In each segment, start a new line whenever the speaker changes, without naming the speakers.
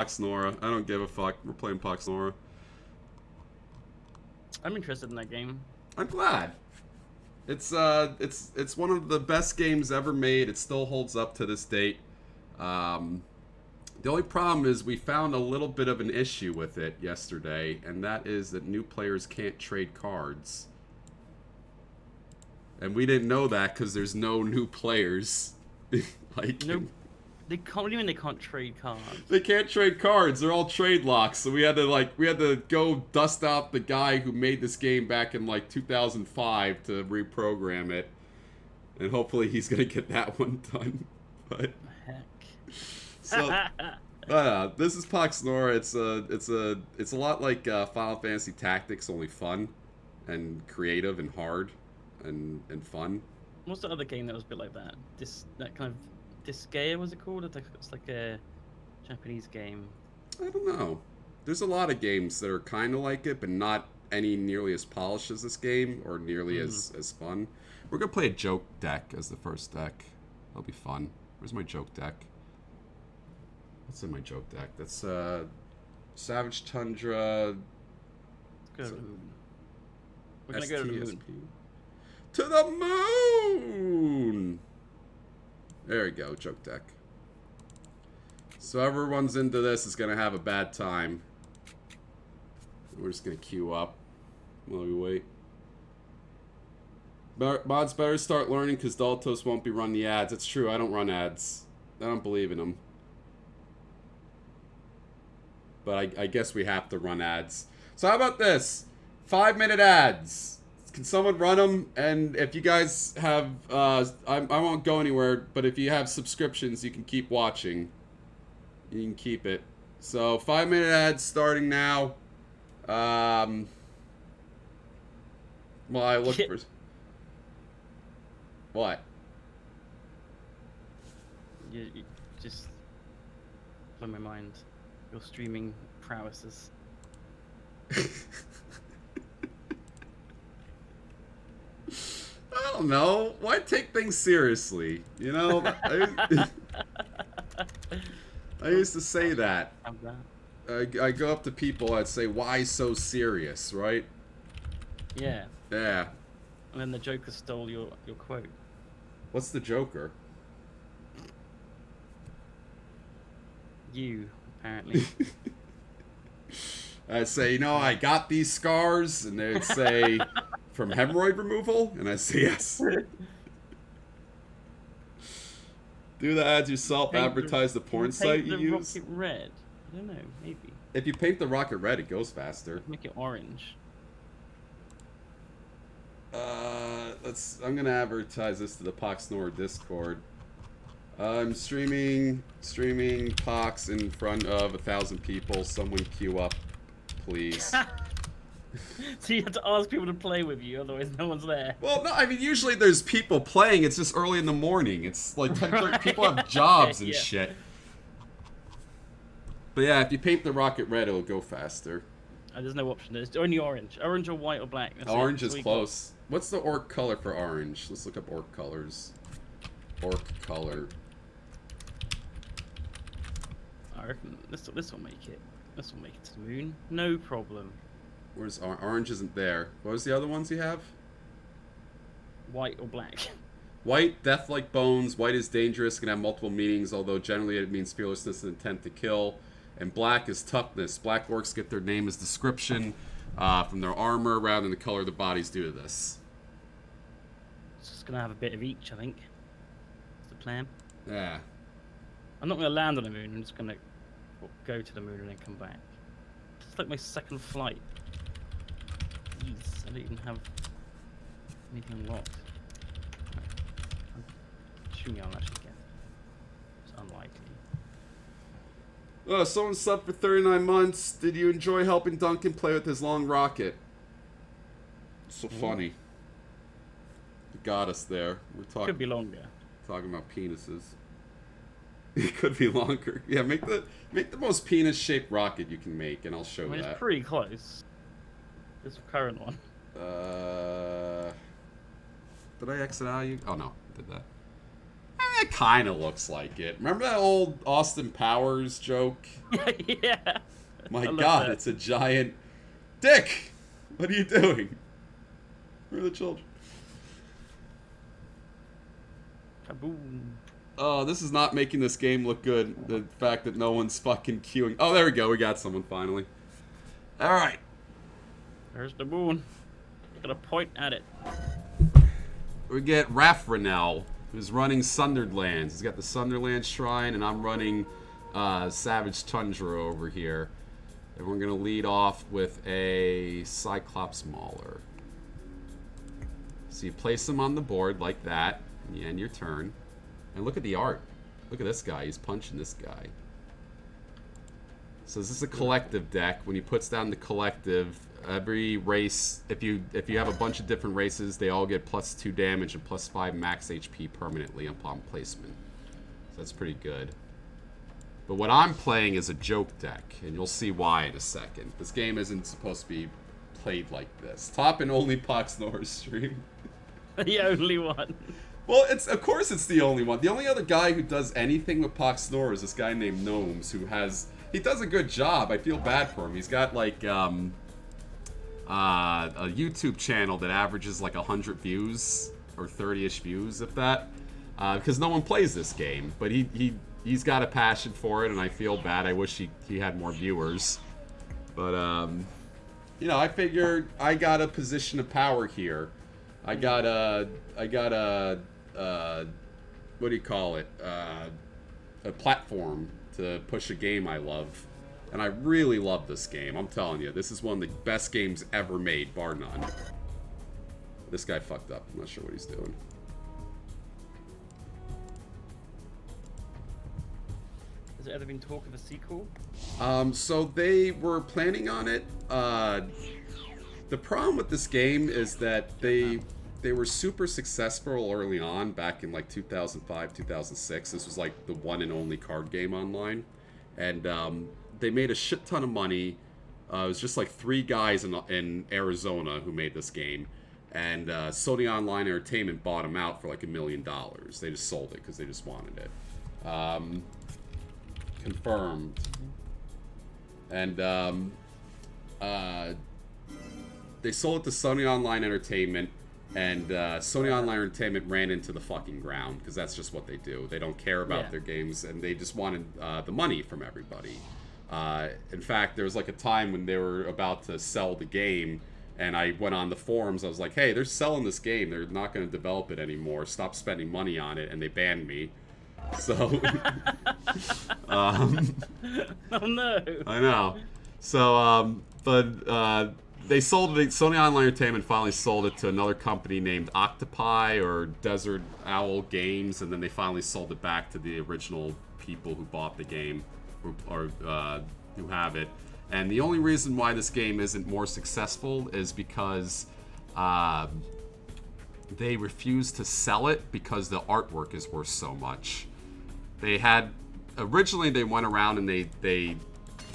Pox Nora. I don't give a fuck. We're playing Pox Nora.
I'm interested in that game.
I'm glad. It's one of the best games ever made. It still holds up to this date. The only problem is we found a little bit of an issue with it yesterday, and that is that new players can't trade cards. And we didn't know that because there's no new players. Like,
No, they can't. What do you mean they can't trade cards?
they can't trade cards. They're all trade locks. So we had to go dust out the guy who made this game back in like 2005 to reprogram it, and hopefully he's gonna get that one done. But
Heck.
so this is Pox Nora. It's a lot like Final Fantasy Tactics, only fun and creative and hard and fun.
What's the other game that was a bit like that? That kind of Disgaea, was it called? It's like a Japanese game.
I don't know. There's a lot of games that are kind of like it, but not any nearly as polished as this game or nearly as fun. We're gonna play a joke deck as the first deck. That'll be fun. Where's my joke deck? What's in my joke deck? That's Savage Tundra.
Let's go to the moon. We're gonna go to the moon.
To the moon! There we go, joke deck. So everyone's into this is gonna have a bad time. We're just gonna queue up while we wait. Mods better start learning because Daltos won't be running the ads. It's true, I don't run ads. I don't believe in them. But I guess we have to run ads. So how about this? 5-minute ads. Can someone run them? And if you guys have, I won't go anywhere, but if you have subscriptions, you can keep watching. You can keep it. So 5-minute ads starting now. Well, I look for... What?
You just blow my mind. Your streaming prowesses.
I don't know. Why take things seriously? You know, I used to say that. I go up to people, I'd say, why so serious, right?
Yeah.
Yeah.
And then the Joker stole your quote.
What's the Joker?
You, apparently.
I'd say, you know, I got these scars, and they'd say, from hemorrhoid removal? And I'd say, yes. Do the ads yourself, advertise the porn site you use.
Rocket red. I don't know, maybe.
If you paint the rocket red, it goes faster.
Make it orange.
I'm gonna advertise this to the Pox Nora Discord. I'm streaming Pox in front of 1,000 people. Someone queue up, please.
So you have to ask people to play with you, otherwise no one's there.
Well, no, I mean, usually there's people playing. It's just early in the morning. It's like 10:30. People have jobs and shit. But yeah, if you paint the rocket red, it'll go faster.
There's no option. There's only orange. Orange or white or black. That's
orange is close. What's the orc color for orange? Let's look up orc colors. Orc color.
I reckon this will make it. This will make it to the moon. No problem.
Where's orange? Isn't there? What was the other ones you have?
White or black.
White, death like bones. White is dangerous, can have multiple meanings, although generally it means fearlessness and intent to kill. And black is toughness. Black orcs get their name as description from their armor rather than the color of the bodies due to this.
It's just gonna have a bit of each, I think. That's the plan.
Yeah.
I'm not gonna land on the moon. I'm just gonna go to the moon and then come back. It's like my second flight. Jeez, I don't even have anything unlocked. I'm assuming I'll actually get it. It's unlikely.
Someone slept for 39 months. Did you enjoy helping Duncan play with his long rocket? So funny. You got us there. We're talking.
Could be longer.
Talking about penises. It could be longer. Yeah, make the most penis-shaped rocket you can make, and I'll show that.
It's pretty close. This current one.
Did I exit out? Oh no, I did that. It kind of looks like it. Remember that old Austin Powers joke?
Yeah.
My God, it's a giant dick. What are you doing? Where are the children?
Kaboom.
Oh, this is not making this game look good. The fact that no one's fucking queuing. Oh, there we go. We got someone finally. All right.
There's the moon. Gonna point at it.
We get Rafranel, who's running Sunderlands. He's got the Sunderland Shrine, and I'm running Savage Tundra over here. And we're going to lead off with a Cyclops Mauler. So you place them on the board like that, and you end your turn. And look at the art. Look at this guy. He's punching this guy. So this is a collective deck. When he puts down the collective, every race, if you have a bunch of different races, they all get +2 damage and +5 max HP permanently upon placement. So that's pretty good. But what I'm playing is a joke deck, and you'll see why in a second. This game isn't supposed to be played like this. Top and only Pox Nora stream.
The only one.
Well, of course it's the only one. The only other guy who does anything with Pox Nora is this guy named Gnomes, who he does a good job. I feel bad for him. He's got like a YouTube channel that averages like 100 views or 30-ish views, if that, because no one plays this game. But he's got a passion for it, and I feel bad. I wish he had more viewers. But you know, I figured I got a position of power here. I got a what do you call it? A platform to push a game I love. And I really love this game. I'm telling you, this is one of the best games ever made, bar none. This guy fucked up. I'm not sure what he's doing.
Has there ever been talk of a sequel?
So they were planning on it. The problem with this game is that they were super successful early on, back in like 2005, 2006. This was like the one and only card game online. And they made a shit ton of money. It was just like 3 guys in Arizona who made this game. And Sony Online Entertainment bought them out for like $1 million. They just sold it because they just wanted it. Confirmed. And they sold it to Sony Online Entertainment. And Sony Online Entertainment ran into the fucking ground, because that's just what they do. They don't care about their games, and they just wanted the money from everybody. In fact, there was like a time when they were about to sell the game, and I went on the forums. I was like, hey, they're selling this game. They're not going to develop it anymore. Stop spending money on it. And they banned me. So,
Oh no.
I know. So, they sold it. Sony Online Entertainment finally sold it to another company named Octopi or Desert Owl Games, and then they finally sold it back to the original people who bought the game, or who have it. And the only reason why this game isn't more successful is because they refuse to sell it because the artwork is worth so much. Originally they went around and they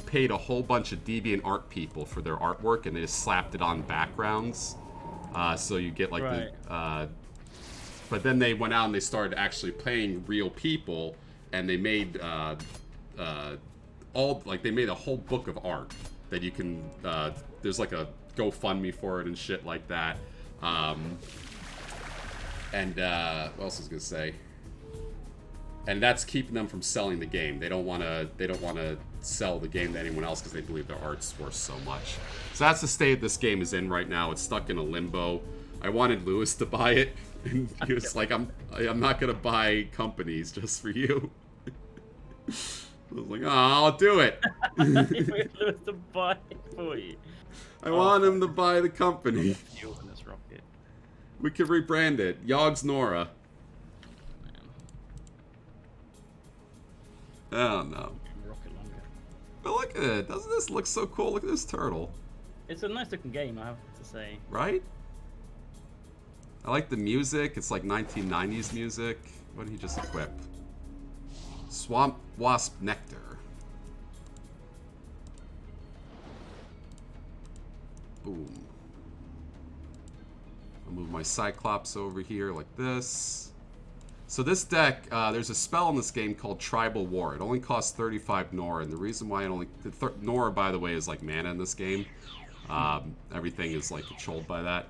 paid a whole bunch of DeviantArt people for their artwork, and they just slapped it on backgrounds, so you get like but then they went out and they started actually paying real people, and they made they made a whole book of art that you can there's like a GoFundMe for it and shit like that. And what else was I gonna say? And that's keeping them from selling the game. They don't want to sell the game to anyone else because they believe their art's worth so much. So that's the state this game is in right now. It's stuck in a limbo. I wanted Lewis to buy it, and he was like, I'm not gonna buy companies just for you. I was like, oh, I'll do it.
You want Lewis to buy it for you.
I want him to buy the company.
Fuel in this rocket.
We could rebrand it. Yogsnora. I don't know.
Rocket longer.
But look at it. Doesn't this look so cool? Look at this turtle.
It's a nice looking game, I have to say.
Right? I like the music. It's like 1990s music. What did he just equip? Swamp Wasp Nectar. Boom. I'll move my Cyclops over here like this. So this deck, there's a spell in this game called Tribal War. It only costs 35 Nora, and the reason why it only... Nora, by the way, is like mana in this game. Everything is like controlled by that.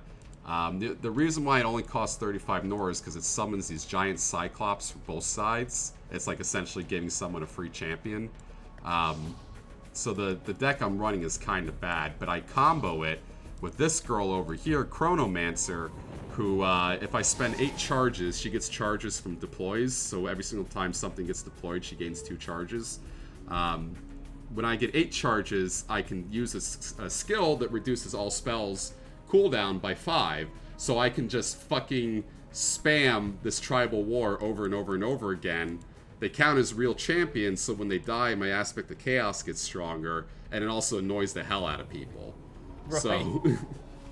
The reason why it only costs 35 Nora is because it summons these giant Cyclops from both sides. It's like essentially giving someone a free champion. So the deck I'm running is kind of bad, but I combo it with this girl over here, Chronomancer, who, if I spend 8 charges, she gets charges from deploys, so every single time something gets deployed, she gains 2 charges. When I get 8 charges, I can use a skill that reduces all spells cooldown by 5, so I can just fucking spam this Tribal War over and over and over again. They count as real champions, so when they die, my Aspect of Chaos gets stronger, and it also annoys the hell out of people. Right. So,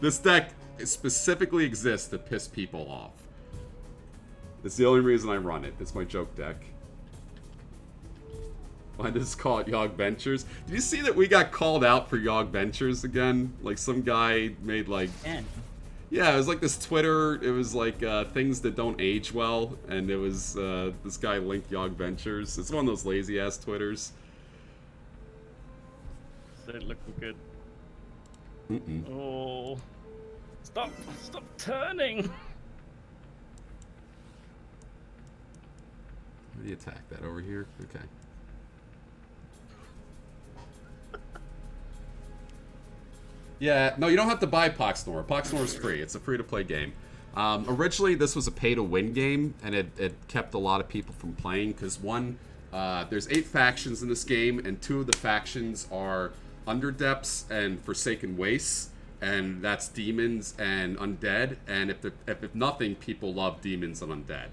this deck specifically exists to piss people off. It's the only reason I run it. It's my joke deck. I just call it Yog Ventures. Did you see that we got called out for Yog Ventures again? Like, some guy made, like... Yeah, it was like this Twitter, it was like things that don't age well, and it was this guy linked Yog Ventures. It's one of those lazy-ass Twitters.
Is it looking good?
Mm-mm.
Oh... Stop turning!
How do you attack that over here? Okay. Yeah, no, you don't have to buy Pox Nora. Pox Nora is free. It's a free-to-play game. Originally, this was a pay-to-win game, and it kept a lot of people from playing, because one, there's 8 factions in this game, and 2 of the factions are Underdepths and Forsaken Wastes, and that's demons and undead, and if nothing, people love demons and undead.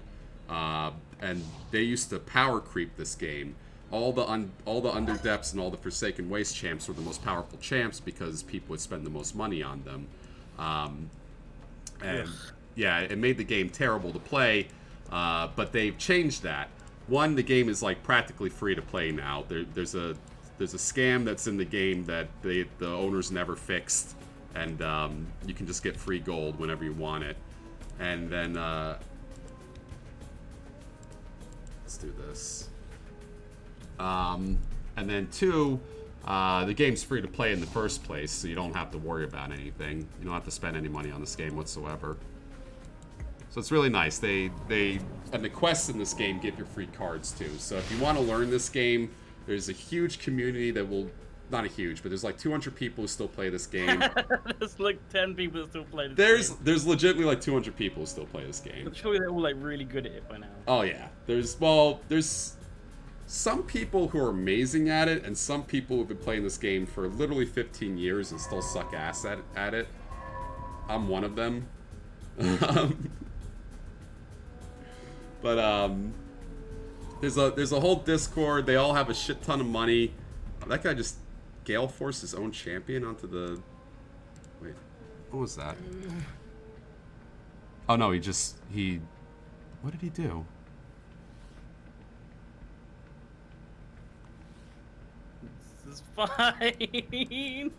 And they used to power creep this game. All the Underdepths and all the Forsaken Waste champs were the most powerful champs because people would spend the most money on them. And yeah, it made the game terrible to play, but they've changed that. One, the game is like practically free to play now. There's a scam that's in the game that the owners never fixed, and you can just get free gold whenever you want it. And then let's do this. And then 2, the game's free to play in the first place, so you don't have to worry about anything. You don't have to spend any money on this game whatsoever. So it's really nice. And the quests in this game give you free cards too. So if you want to learn this game, there's a huge community that will, not a huge, but there's like 200 people who still play this game.
There's like 10 people who still play this game.
There's legitimately like 200 people who still play this game.
I'm sure they're all like really good at it by now.
Oh yeah. There's some people who are amazing at it, and some people who've been playing this game for literally 15 years and still suck ass at it. I'm one of them. But there's a whole Discord. They all have a shit ton of money. That guy just gale forced his own champion onto the... Wait, what was that? Oh no, he... What did he do?
This is fine.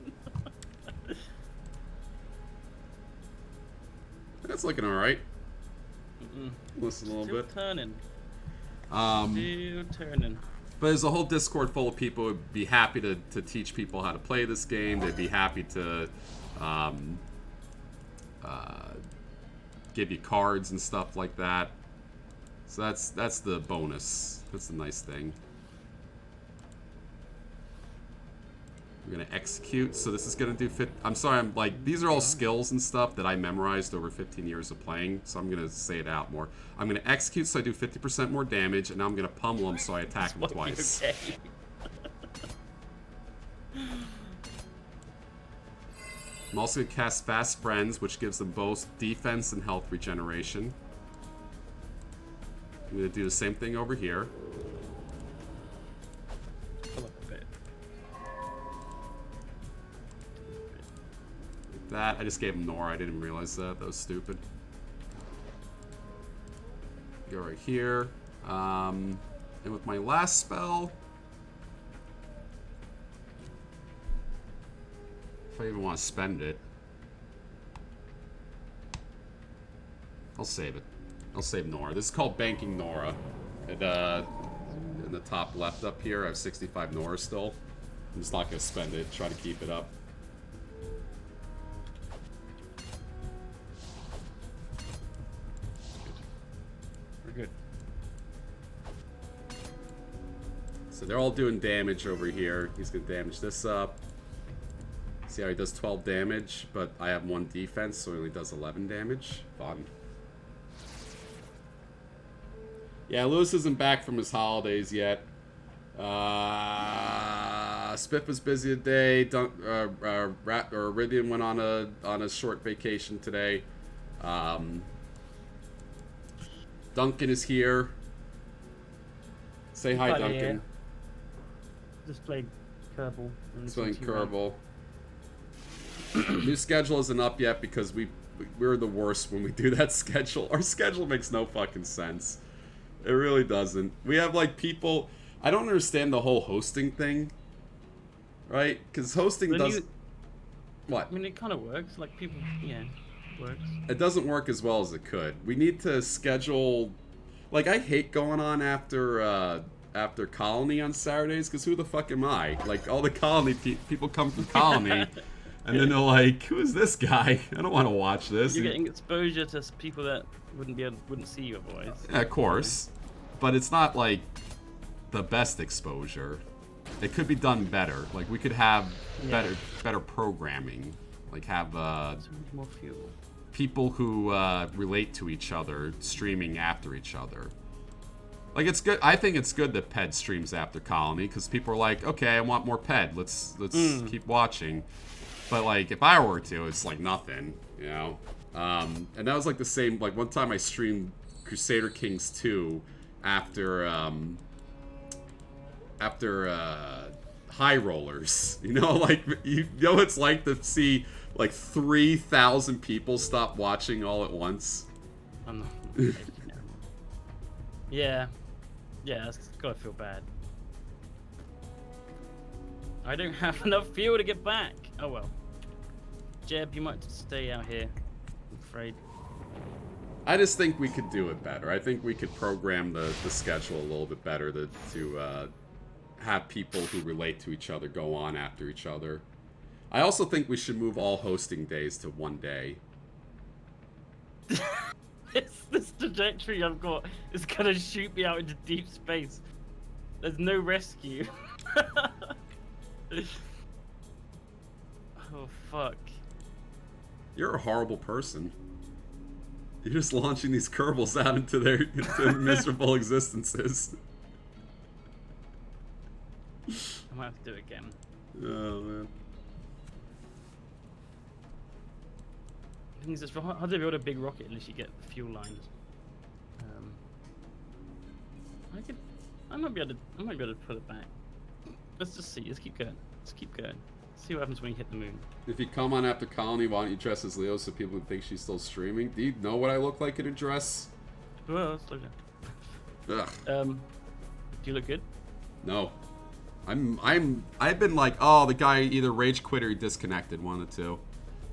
That's looking alright. Listen a little
Still
bit.
Turning. Still turning.
But there's a whole Discord full of people who'd be happy to teach people how to play this game. They'd be happy to give you cards and stuff like that. So that's the bonus. That's the nice thing. We're gonna execute. So this is gonna do I'm sorry, I'm like, these are all skills and stuff that I memorized over 15 years of playing, so I'm gonna say it out more. I'm gonna execute so I do 50% more damage, and now I'm gonna pummel them so I attack them twice.
Okay.
I'm also gonna cast Fast Friends, which gives them both defense and health regeneration. I'm gonna do the same thing over here. That, I just gave him Nora, I didn't realize that, that was stupid. Go right here. And with my last spell, if I even want to spend it, I'll save it. I'll save Nora. This is called Banking Nora. And, in the top left up here, I have 65 Nora still. I'm just not going to spend it. Try to keep it up.
We're good.
So they're all doing damage over here. He's going to damage this up. See how he does 12 damage, but I have 1 defense, so he only does 11 damage. Fun. Yeah, Lewis isn't back from his holidays yet. Spiff was busy today. Iridian went on a short vacation today. Duncan is here. Say hi, Duncan.
Here. Just played Kerbal.
Just playing Kerbal. New schedule isn't up yet because we're the worst when we do that schedule. Our schedule makes no fucking sense. It really doesn't. We have like people. I don't understand the whole hosting thing, right? Because hosting doesn't. What?
I mean, it kind of works. Like people, yeah, works.
It doesn't work as well as it could. We need to schedule. Like I hate going on after Colony on Saturdays because who the fuck am I? Like all the Colony people come from Colony. And then they're like, "Who is this guy? I don't want to watch this."
You're getting exposure to people that wouldn't see you otherwise.
Yeah, of course, but it's not like the best exposure. It could be done better. Like we could have better programming. Like have
So much more fuel.
People who relate to each other streaming after each other. Like it's good. I think it's good that Ped streams after Colony because people are like, "Okay, I want more Ped. Let's keep watching." But like if I were to, it's like nothing, you know. And that was like the same. Like one time I streamed Crusader Kings 2 after High Rollers. You know, like you know what it's like to see like 3,000 people stop watching all at once.
I'm not. Yeah, it's gotta feel bad. I don't have enough fuel to get back. Oh well. Jeb, you might stay out here. I'm afraid.
I just think we could do it better. I think we could program the schedule a little bit better to have people who relate to each other go on after each other. I also think we should move all hosting days to 1 day.
This trajectory I've got is gonna shoot me out into deep space. There's no rescue. Oh fuck.
You're a horrible person. You're just launching these Kerbals out into their miserable existences.
I might have to do it again.
Oh man.
The thing is, it's hard to build a big rocket unless you get the fuel lines. I might be able to put it back. Let's just see. Let's keep going. See what happens when you hit the moon.
If you come on after Colony, why don't you dress as Leo so people would think she's still streaming? Do you know what I look like in a dress?
Well, let's slow down.
Ugh.
Do you look good?
No. I've been like, oh, the guy either rage quit or he disconnected, one of the two.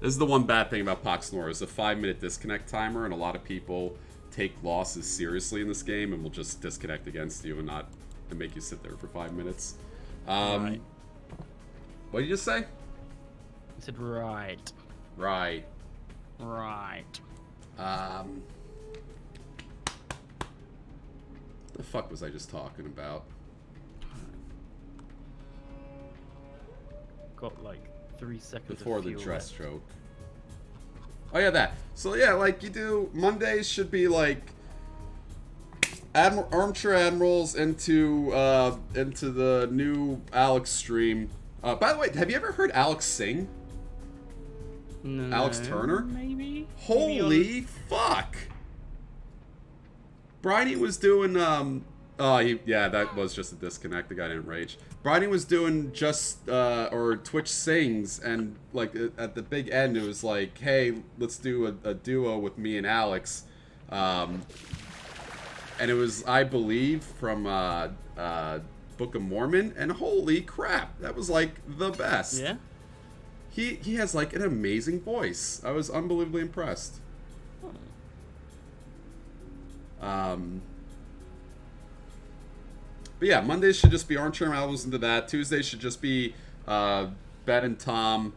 This is the one bad thing about Pox Nora, is a 5-minute disconnect timer, and a lot of people take losses seriously in this game and will just disconnect against you and make you sit there for 5 minutes.
Right.
What did you just say?
I said right.
Right. The fuck was I just talking about?
Got like 3 seconds
Before
of
the
fuel
dress
left.
stroke. Oh yeah, that. So yeah, like you do, Mondays should be like Armchair Admirals into the new Alex stream. By the way, have you ever heard Alex sing?
No,
Alex Turner?
Maybe.
Holy fuck! Bridie was doing yeah, that was just a disconnect. The guy didn't rage. Bridie was doing or Twitch sings, and like at the big end, it was like, hey, let's do a duo with me and Alex. And it was, I believe, from Book of Mormon, and holy crap, that was like the best.
Yeah.
He has like an amazing voice. I was unbelievably impressed. But yeah, Mondays should just be Armchair Admirals into that. Tuesdays should just be Ben and Tom.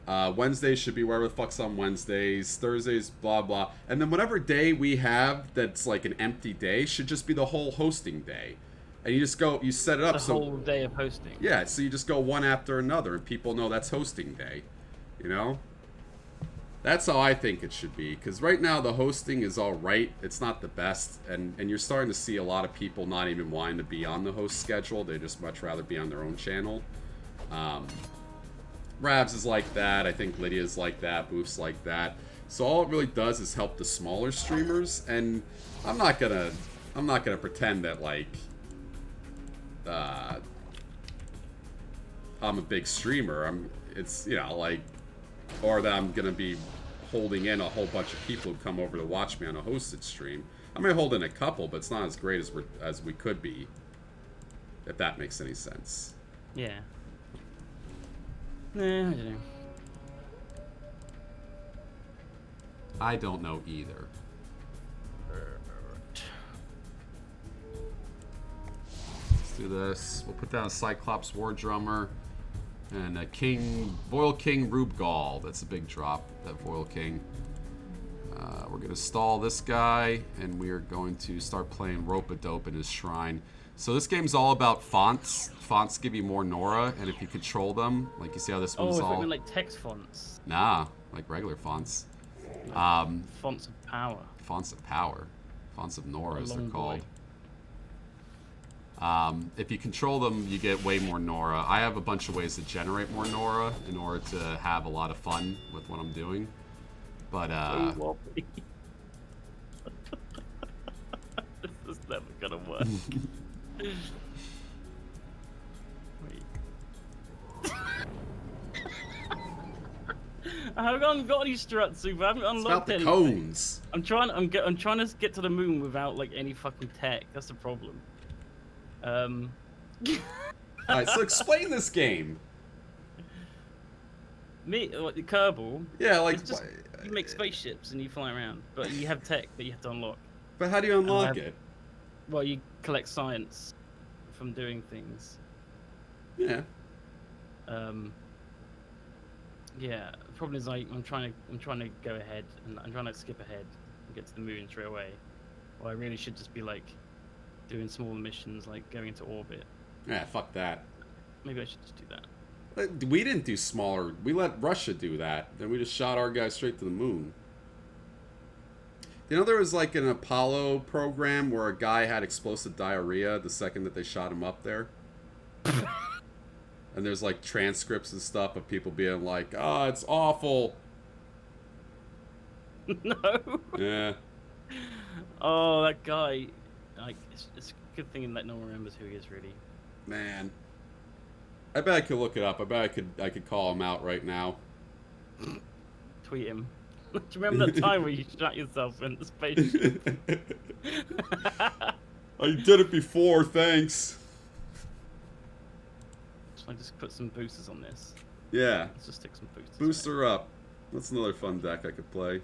Wednesdays should be wherever the fuck's on Wednesdays. Thursdays, blah blah. And then whatever day we have that's like an empty day should just be the whole hosting day. And you just go, you set it up
The whole day of hosting.
Yeah, so you just go one after another, and people know that's hosting day. You know? That's how I think it should be, because right now the hosting is all right. It's not the best, and you're starting to see a lot of people not even wanting to be on the host schedule. They just much rather be on their own channel. Rabs is like that. I think Lydia's like that. Boof's like that. So all it really does is help the smaller streamers, and I'm not gonna pretend that like I'm a big streamer. It's you know like. Or that I'm going to be holding in a whole bunch of people who come over to watch me on a hosted stream. I may hold in a couple, but it's not as great as we could be. If that makes any sense.
Yeah. Nah, I don't know.
I don't know either. Let's do this. We'll put down a Cyclops War Drummer. And a Voil King Rube Gall. That's a big drop, that Voil King. We're going to stall this guy, and we are going to start playing Rope-a-Dope in his shrine. So this game's all about fonts. Fonts give you more Nora, and if you control them, like you see how this one's all...
Oh, like text fonts.
Nah, like regular fonts.
Fonts of power.
Fonts of power. Fonts of Nora, as they're called.
Boy.
If you control them, you get way more Nora. I have a bunch of ways to generate more Nora in order to have a lot of fun with what I'm doing. But,
this is never gonna work. Wait. I haven't got any struts, Super. I haven't unlocked
anything. It's about the cones.
I'm trying to get to the moon without like any fucking tech. That's the problem.
Alright, so explain this game.
What, the Kerbal?
Yeah, like...
It's just, you make spaceships and you fly around, but you have tech that you have to unlock.
But how do you unlock it?
Well, you collect science from doing things.
Yeah.
Yeah, the problem is I'm trying to go ahead, and I'm trying to skip ahead and get to the moon straight away. Well, I really should just be like... doing smaller missions like going into orbit.
Yeah, fuck that.
Maybe I should just do that.
We didn't do smaller. We let Russia do that. Then we just shot our guys straight to the moon. You know, there was like an Apollo program where a guy had explosive diarrhea the second that they shot him up there. And there's like transcripts and stuff of people being like, "Oh, it's awful."
No.
Yeah.
Oh, that guy. Like, it's a good thing that no one remembers who he is, really.
Man, I bet I could look it up. I bet I could call him out right now.
Tweet him. Do you remember that time where you shot yourself in the spaceship?
I did it before, thanks.
Should I just put some boosters on this?
Yeah.
Let's just stick some boosters.
Booster up. That's another fun deck I could play.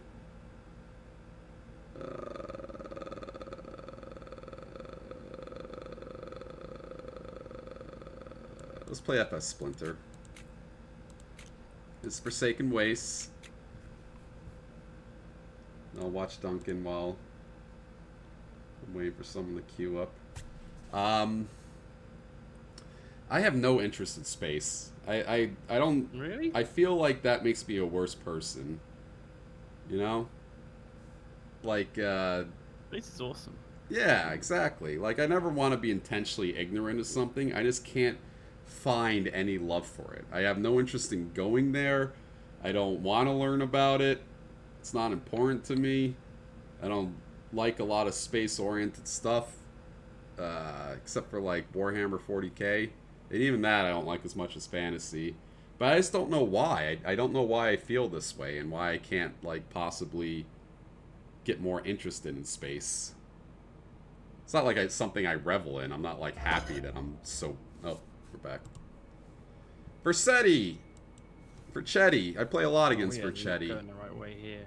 Let's play FS Splinter. It's Forsaken Wastes. I'll watch Duncan while I'm waiting for someone to queue up. I have no interest in space. I don't...
Really?
I feel like that makes me a worse person. You know? Like,
Space is awesome.
Yeah, exactly. Like, I never want to be intentionally ignorant of something. I just can't find any love for it. I have no interest in going there. I don't want to learn about it. It's not important to me. I don't like a lot of space-oriented stuff. Except for, like, Warhammer 40k. And even that I don't like as much as fantasy. But I just don't know why. I don't know why I feel this way and why I can't, like, possibly get more interested in space. It's not like it's something I revel in. I'm not, like, happy that I'm so... Oh, we're back. Vercetti! Vercetti. I play a lot against Vercetti.
Going the right way here.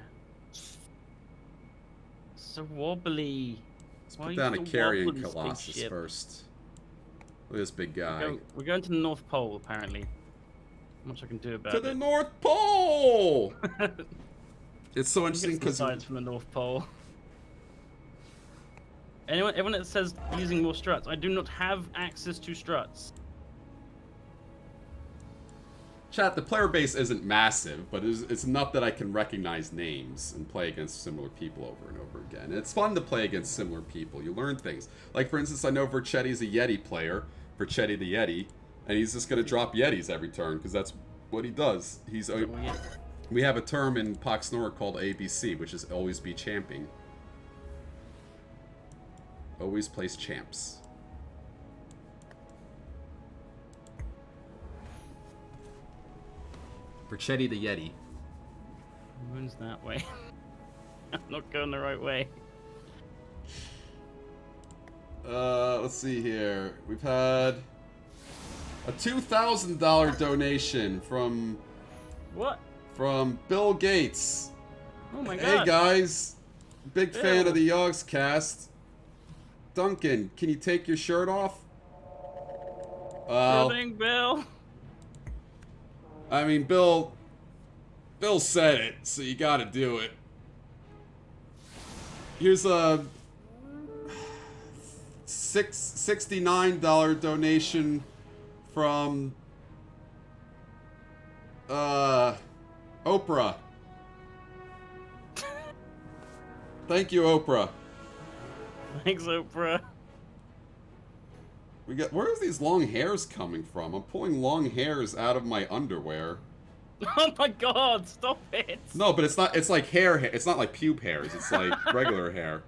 So wobbly.
Let's
Why
put
are you
down a
so
carrion
wobbly,
Colossus
spaceship?
first. Look at this big guy.
We're going to the North Pole, apparently. Not much I can do about
To
it.
the North Pole!
I'm
It's so interesting
getting some
because...
science from the North Pole. Everyone that says using more struts, I do not have access to struts.
Chat, the player base isn't massive, but it's enough that I can recognize names and play against similar people over and over again. And it's fun to play against similar people. You learn things. Like, for instance, I know Verchetti's a Yeti player, Verchetti the Yeti, and he's just going to drop Yetis every turn, because that's what he does. We have a term in Pox Nora called ABC, which is always be champing. Always place champs. Verchetti the Yeti.
Moon's that way. I'm not going the right way.
Let's see here. We've had a $2,000 donation from...
What?
From Bill Gates.
Oh my god.
Hey guys. Big
Bill.
fan of the Yogscast. Duncan, can you take your shirt off?
Building Bill.
I mean, Bill said it, so you gotta do it. Here's a $69 donation from Oprah. Thank you, Oprah.
Thanks, Oprah.
Where's these long hairs coming from? I'm pulling long hairs out of my underwear.
Oh my god, stop it!
No, but it's not. It's like hair. It's not like pube hairs. It's like regular hair.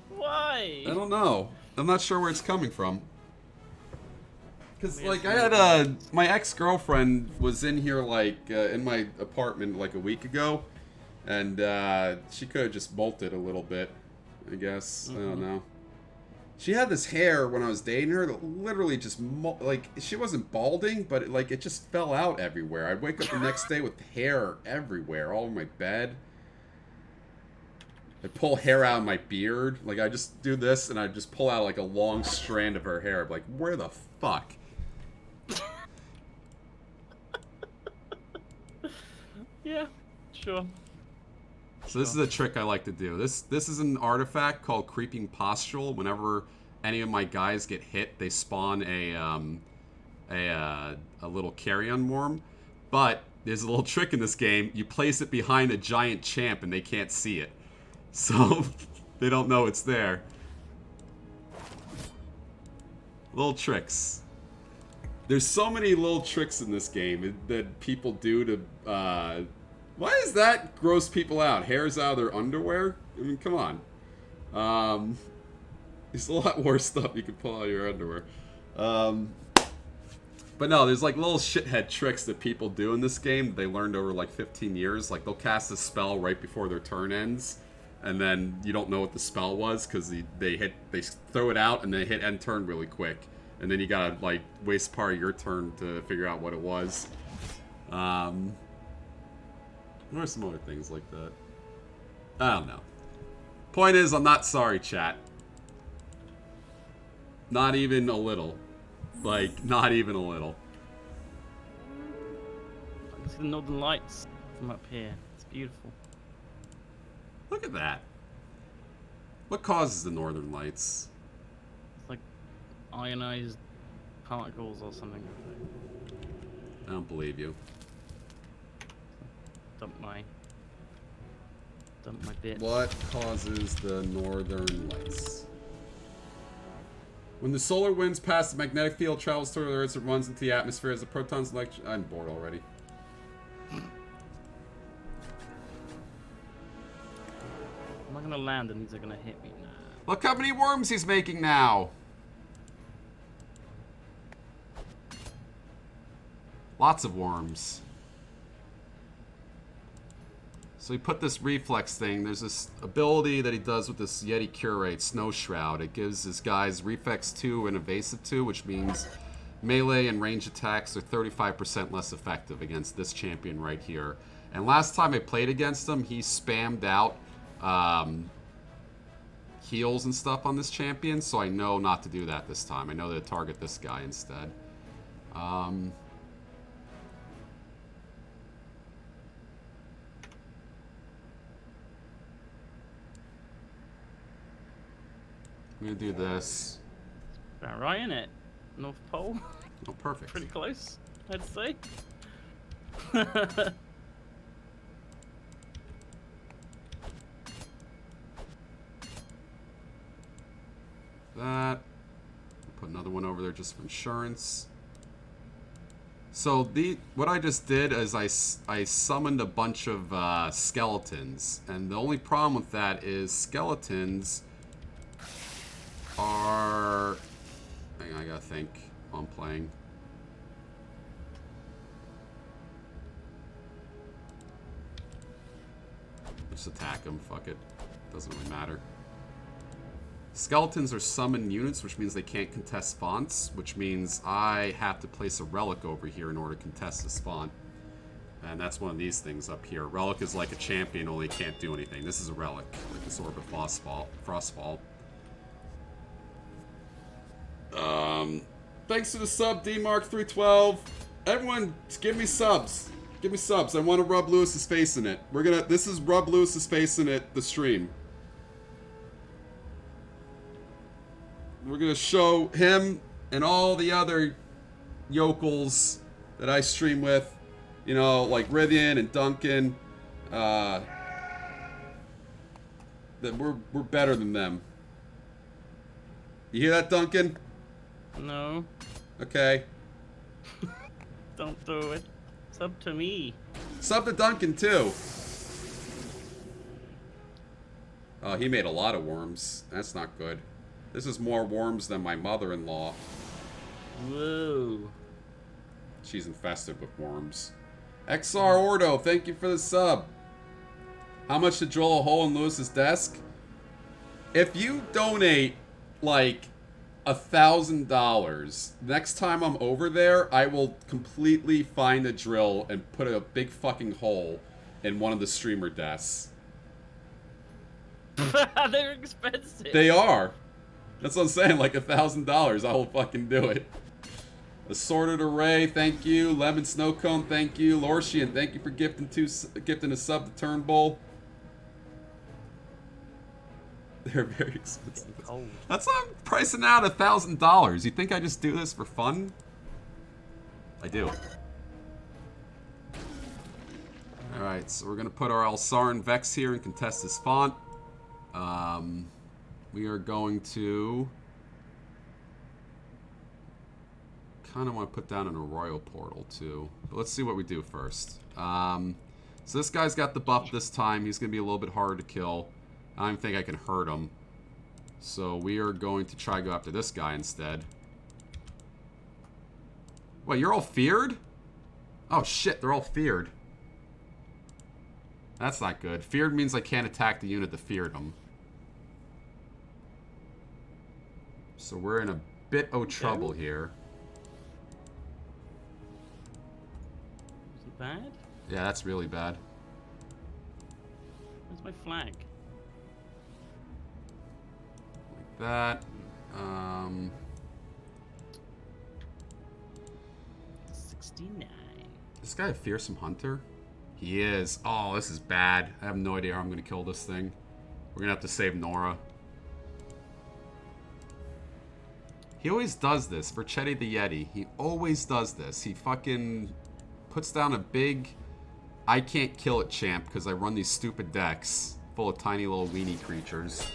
Why?
I don't know. I'm not sure where it's coming from. Cause like I had my ex-girlfriend was in here like in my apartment like a week ago, and she could have just molted a little bit, I guess. I don't know. She had this hair when I was dating her that literally just like she wasn't balding, but it just fell out everywhere. I'd wake up the next day with hair everywhere, all over my bed. I'd pull hair out of my beard. Like I just do this and I'd just pull out like a long strand of her hair. I'd be like, where the fuck?
Yeah, sure.
So this is a trick I like to do. This is an artifact called Creeping Postule. Whenever any of my guys get hit, they spawn a little carrion worm. But there's a little trick in this game. You place it behind a giant champ and they can't see it. So they don't know it's there. Little tricks. There's so many little tricks in this game that people do to... why does that gross people out? Hairs out of their underwear? I mean, come on. There's a lot worse stuff you can pull out of your underwear. But no, there's like little shithead tricks that people do in this game that they learned over like 15 years. Like they'll cast a spell right before their turn ends, and then you don't know what the spell was because they throw it out and they hit end turn really quick, and then you gotta like waste part of your turn to figure out what it was. What are some other things like that? I don't know. Point is, I'm not sorry, chat. Not even a little. Like, not even a little.
I can see the northern lights from up here. It's beautiful.
Look at that. What causes the northern lights?
It's like ionized particles or something.
I don't believe you.
Dump my bit.
What causes the northern lights? When the solar winds pass the magnetic field, travels toward the Earth, it runs into the atmosphere as the protons electron. I'm bored already.
I'm not gonna land and these are gonna hit me now.
Look how many worms he's making now. Lots of worms. So he put this reflex thing. There's this ability that he does with this Yeti Curate, Snow Shroud. It gives his guys Reflex 2 and Evasive 2, which means melee and range attacks are 35% less effective against this champion right here. And last time I played against him, he spammed out heals and stuff on this champion, so I know not to do that this time. I know to target this guy instead. I'm gonna do this.
About right in it. North Pole.
Oh, perfect.
Pretty close, I'd say.
That. Put another one over there just for insurance. So what I just did is I summoned a bunch of skeletons, and the only problem with that is skeletons are. Hang on, I gotta think while I'm playing. Just attack them. Fuck it. Doesn't really matter. Skeletons are summoned units, which means they can't contest spawns, which means I have to place a relic over here in order to contest the spawn. And that's one of these things up here. Relic is like a champion, only can't do anything. This is a relic, like this Orb of Frostfall. Thanks to the sub, DMark312. Everyone, give me subs. Give me subs. I want to rub Lewis's face in it. This is rub Lewis's face in it, the stream. We're gonna show him and all the other yokels that I stream with, you know, like Rithian and Duncan, that we're better than them. You hear that, Duncan?
No.
Okay.
Don't do it. Sub to me.
Sub to Duncan too. Oh, he made a lot of worms. That's not good. This is more worms than my mother-in-law.
Whoa.
She's infested with worms. XR Ordo, thank you for the sub. How much to drill a hole in Lewis's desk? If you donate, like, $1,000, next time I'm over there, I will completely find a drill and put a big fucking hole in one of the streamer desks.
They're expensive.
They are. That's what I'm saying, like $1,000, I will fucking do it. Assorted Array, thank you. Lemon Snowcone, thank you. Lorshian, thank you for gifting a sub to Turnbull. They're very expensive. That's why I'm pricing out $1,000. You think I just do this for fun? I do. Alright, so we're gonna put our Alsaran Vex here and contest this font. We are going to kind of want to put down an Arroyo portal too. But let's see what we do first. So this guy's got the buff this time. He's going to be a little bit harder to kill. I don't think I can hurt him. So we are going to try to go after this guy instead. Wait, you're all feared? Oh shit, they're all feared. That's not good. Feared means I can't attack the unit that feared them. So we're in a bit of trouble here.
Is it bad?
Yeah, that's really bad.
Where's my flag?
Like that.
69.
This guy a fearsome hunter? He is. Oh, this is bad. I have no idea how I'm going to kill this thing. We're going to have to save Nora. He always does this for Chetty the Yeti. He always does this. He fucking puts down a big I can't kill it champ because I run these stupid decks full of tiny little weenie creatures.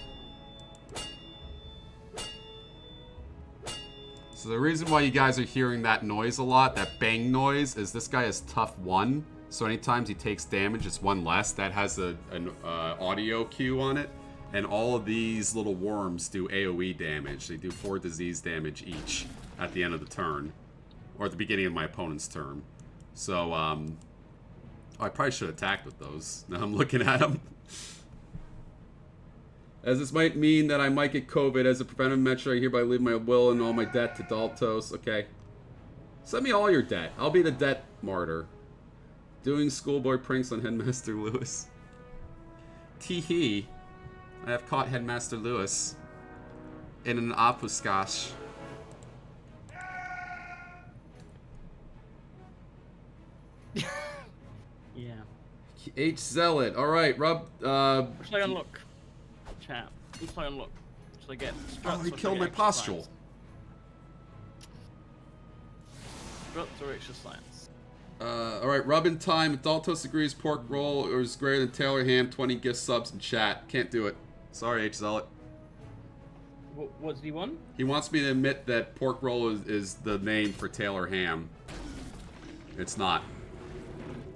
So the reason why you guys are hearing that noise a lot, that bang noise, is this guy is tough 1. So anytime he takes damage, it's 1 less. That has an audio cue on it. And all of these little worms do AoE damage. They do 4 disease damage each at the end of the turn. Or at the beginning of my opponent's turn. So, I probably should have attacked with those. Now I'm looking at them. As this might mean that I might get COVID, as a preventive measure, I hereby leave my will and all my debt to Daltos. Okay. Send me all your debt. I'll be the debt martyr. Doing schoolboy pranks on Headmaster Lewis. Tee-hee. I have caught Headmaster Lewis in an obfuscage.
Yeah.
H Zealot. Alright, Rub.
What should I unlock? Chat. What should I unlock? Should I get struts?
Oh, he
or should I
killed
get
my
extra
postule.
science? Struts or extra science?
Alright, Rub in time. If Daltos agrees pork roll is greater than Taylor ham, 20 gift subs in chat. Can't do it. Sorry, H Zealot.
What did he want?
He wants me to admit that pork roll is the name for Taylor ham. It's not.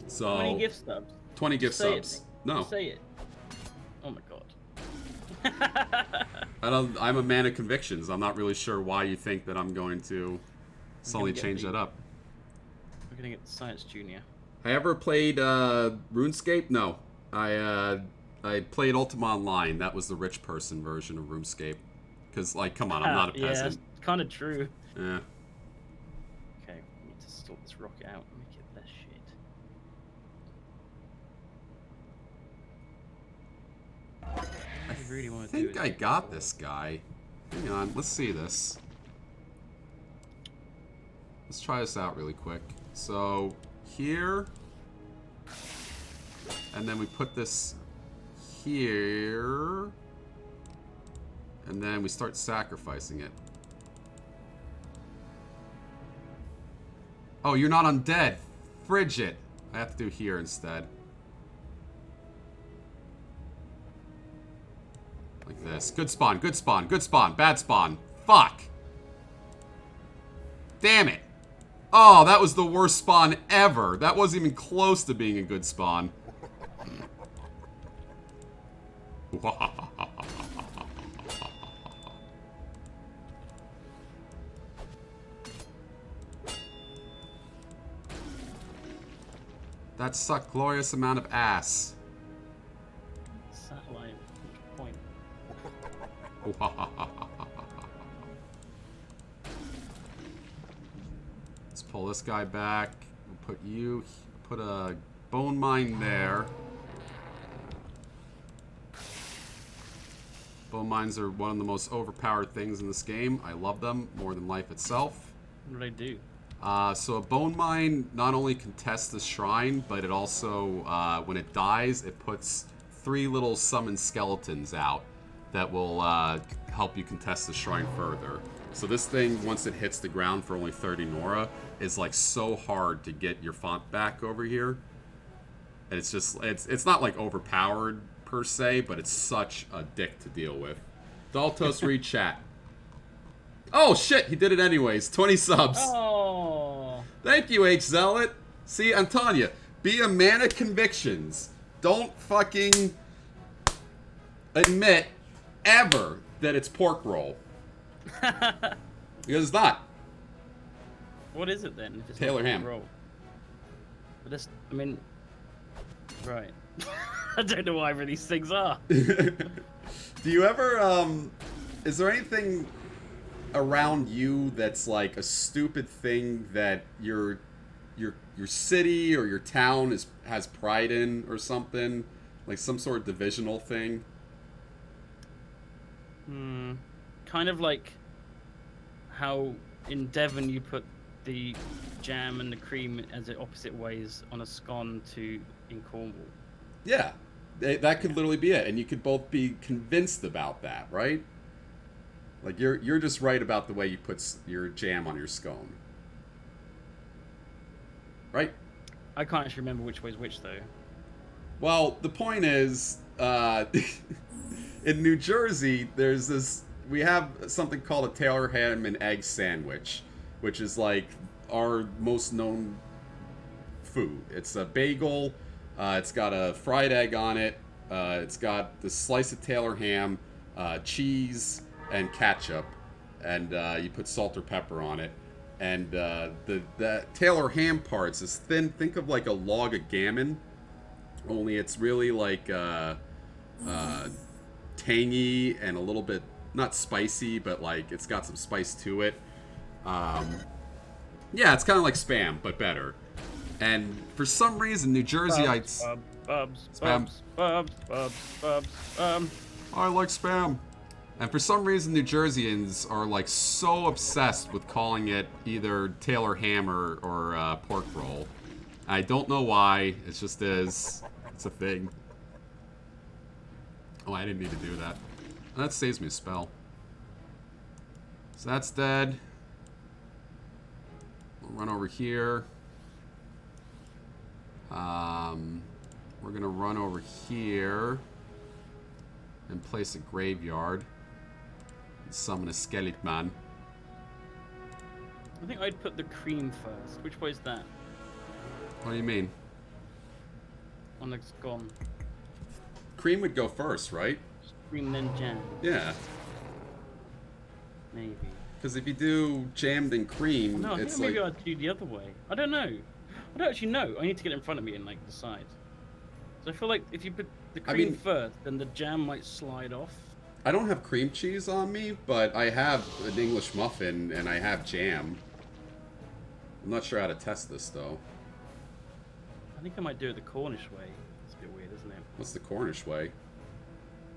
So
20 gift subs.
20 gift
Say
subs.
It.
No.
Say it. Oh my god.
I'm a man of convictions. I'm not really sure why you think that I'm going to suddenly change that up.
We're gonna get Science Junior.
I ever played RuneScape? No. I played Ultima Online. That was the rich person version of RuneScape. Because, like, come on, I'm not a
Yeah,
peasant.
it's kind of true.
Yeah.
Okay, we need to sort this rocket out and make it less shit.
I
really want to
think
do
I got this guy. Hang on, let's see this. Let's try this out really quick. So, here. And then we put this here. And then we start sacrificing it. Oh, you're not undead. Frigid. I have to do here instead. Like this. Good spawn, good spawn, good spawn, bad spawn. Fuck. Damn it. Oh, that was the worst spawn ever. That wasn't even close to being a good spawn. That sucked glorious amount of ass.
Satellite. Point.
Let's pull this guy back. We'll put a bone mine there. Bone mines are one of the most overpowered things in this game. I love them more than life itself.
What do they do?
So a bone mine not only contests the shrine, but it also, when it dies, it puts 3 little summoned skeletons out that will help you contest the shrine further. So this thing, once it hits the ground for only 30 Nora, is like so hard to get your font back over here. And it's just, it's not like overpowered per se, but it's such a dick to deal with. Daltos, read chat. Oh shit, he did it anyways. 20 subs.
Oh.
Thank you, H Zealot. See, I'm telling you, be a man of convictions. Don't fucking admit ever that it's pork roll. Because it's not.
What is it then? If it's
Taylor
not
ham.
roll? But this, I mean, right. I don't know whatever these things are.
Do you ever, is there anything around you that's like a stupid thing that your city or your town has pride in or something? Like some sort of divisional thing?
Kind of like how in Devon you put the jam and the cream as the opposite ways on a scone to in Cornwall.
Yeah, that could literally be it, and you could both be convinced about that, right? Like you're just right about the way you put your jam on your scone, right?
I can't actually remember which way's which though.
Well, the point is, in New Jersey, there's this. We have something called a Taylor ham and egg sandwich, which is like our most known food. It's a bagel. It's got a fried egg on it. It's got the slice of Taylor ham, cheese, and ketchup, and you put salt or pepper on it. And the Taylor ham parts is thin. Think of like a log of gammon, only it's really like tangy and a little bit not spicy, but like it's got some spice to it. Yeah, it's kind of like Spam, but better. And for some reason, New Jerseyites... Spam. I like spam. And for some reason, New Jerseyans are like so obsessed with calling it either Taylor ham or pork roll. I don't know why. It just is. It's a thing. Oh, I didn't need to do that. That saves me a spell. So that's dead. We'll run over here. We're gonna run over here and place a graveyard and summon a skeleton man.
I think I'd put the cream first. Which way is that?
What do you mean?
On it's gone.
Cream would go first, right?
Cream then jam.
Yeah.
Maybe.
Because if you do jammed and cream,
No, I
it's
think maybe
like...
I'd do the other way. I don't know. I don't actually know. I need to get it in front of me and like decide. So I feel like if you put the cream first, then the jam might slide off.
I don't have cream cheese on me, but I have an English muffin and I have jam. I'm not sure how to test this though.
I think I might do it the Cornish way. It's a bit weird, isn't it?
What's the Cornish way?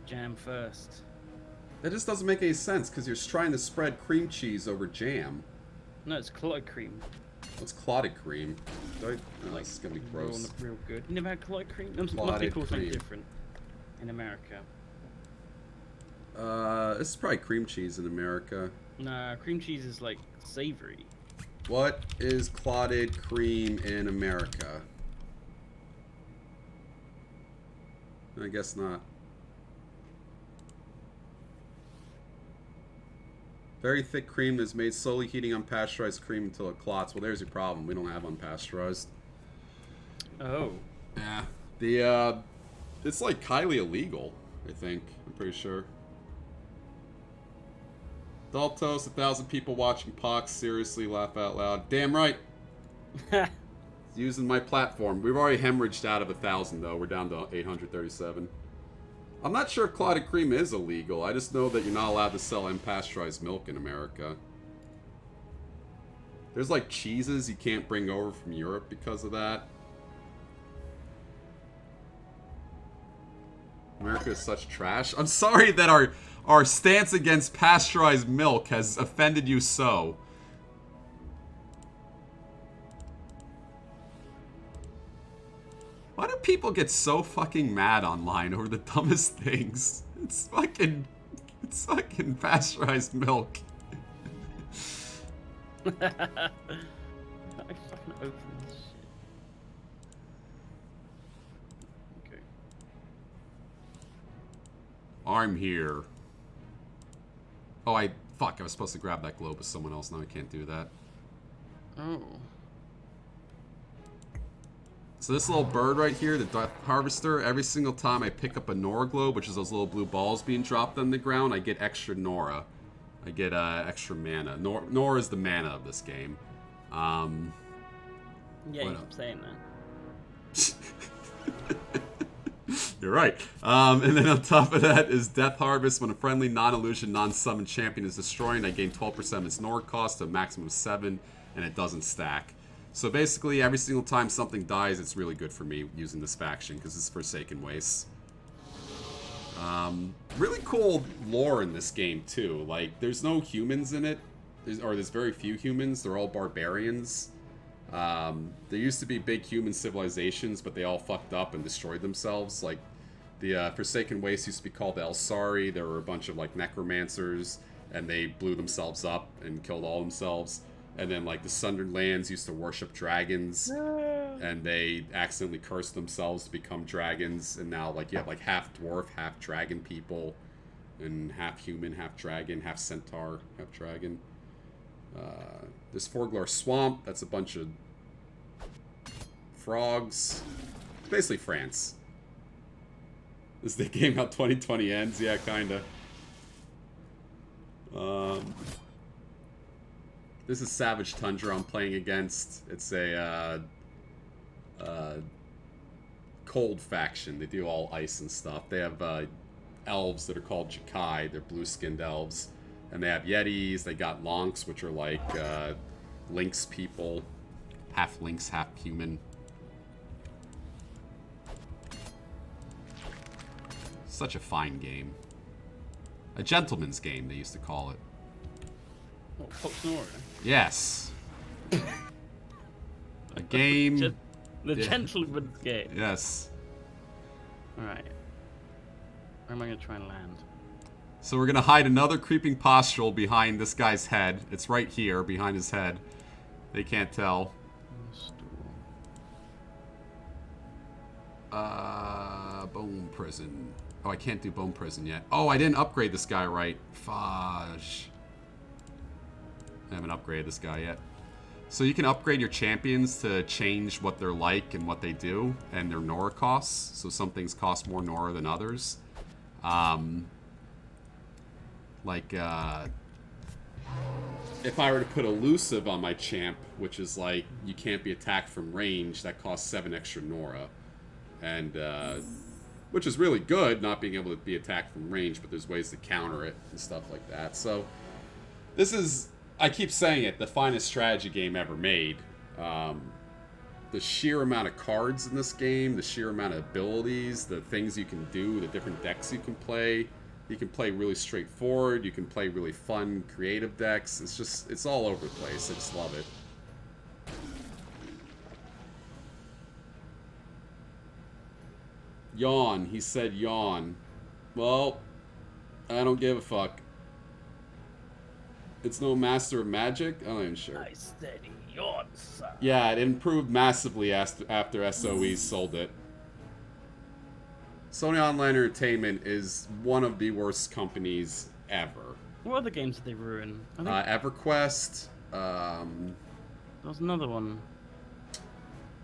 Jam first.
That just doesn't make any sense because you're trying to spread cream cheese over jam.
No, it's clotted cream.
What's clotted cream? Like, this is gonna be gross.
Real good. You never had clotted cream? Must be
Clotted
called something
cream.
different in America.
This is probably cream cheese in America.
Nah, cream cheese is like savory.
What is clotted cream in America? I guess not. Very thick cream is made slowly heating unpasteurized cream until it clots. Well, there's your problem. We don't have unpasteurized.
Oh.
Yeah. The, it's like highly illegal, I think. I'm pretty sure. Daltos, 1,000 people watching Pox. Seriously, laugh out loud. Damn right. Using my platform. We've already hemorrhaged out of 1,000, though. We're down to 837. I'm not sure if clotted cream is illegal. I just know that you're not allowed to sell unpasteurized milk in America. There's like cheeses you can't bring over from Europe because of that. America is such trash. I'm sorry that our stance against pasteurized milk has offended you so. Why do people get so fucking mad online over the dumbest things? It's fucking pasteurized milk.
I fucking open this shit. Okay.
I'm here. Oh, I was supposed to grab that globe with someone else. Now I can't do that.
Oh.
So this little bird right here, the Death Harvester, every single time I pick up a Nora globe, which is those little blue balls being dropped on the ground, I get extra Nora. I get extra mana. Nora is the mana of this game.
Yeah, you keep saying that.
You're right. And then on top of that is Death Harvest. When a friendly, non-illusion, non-summon champion is destroyed, I gain 12% of its Nora cost to a maximum of 7, and it doesn't stack. So basically, every single time something dies, it's really good for me using this faction, because it's Forsaken Wastes. Really cool lore in this game, too. Like, there's no humans in it. There's very few humans. They're all barbarians. There used to be big human civilizations, but they all fucked up and destroyed themselves. Like, the Forsaken Wastes used to be called the Elsari. There were a bunch of, like, necromancers, and they blew themselves up and killed all themselves. And then, like, the Sundered Lands used to worship dragons, and they accidentally cursed themselves to become dragons. And now, like, you have, like, half dwarf, half dragon people, and half human, half dragon, half centaur, half dragon. This Forglore Swamp, that's a bunch of frogs. It's basically France. Is the game how 2020 ends? Yeah, kinda. This is Savage Tundra I'm playing against. It's a cold faction. They do all ice and stuff. They have elves that are called Jakai. They're blue-skinned elves. And they have Yetis. They got Lonks, which are like Lynx people. Half Lynx, half human. Such a fine game. A gentleman's game, they used to call it.
What, Pox Nora?
Yes. A game.
The gentleman's game.
Yes.
Alright. Where am I going to try and land?
So we're going to hide another creeping postrel behind this guy's head. It's right here, behind his head. They can't tell. Bone prison. Oh, I can't do bone prison yet. Oh, I didn't upgrade this guy right. Fudge. I haven't upgraded this guy yet. So you can upgrade your champions to change what they're like and what they do, and their Nora costs. So some things cost more Nora than others. If I were to put elusive on my champ, which is like, you can't be attacked from range, that costs 7 extra Nora. And, which is really good, not being able to be attacked from range, but there's ways to counter it and stuff like that. So, this is, I keep saying it, the finest strategy game ever made. The sheer amount of cards in this game, the sheer amount of abilities, the things you can do, the different decks you can play. You can play really straightforward, you can play really fun, creative decks. It's just, it's all over the place. I just love it. Yawn. He said yawn. Well, I don't give a fuck. It's no Master of Magic? I'm not even sure.
I said yawn, son.
Yeah, it improved massively after SOE sold it. Sony Online Entertainment is one of the worst companies ever.
What other games did they ruin?
EverQuest.
There was another one.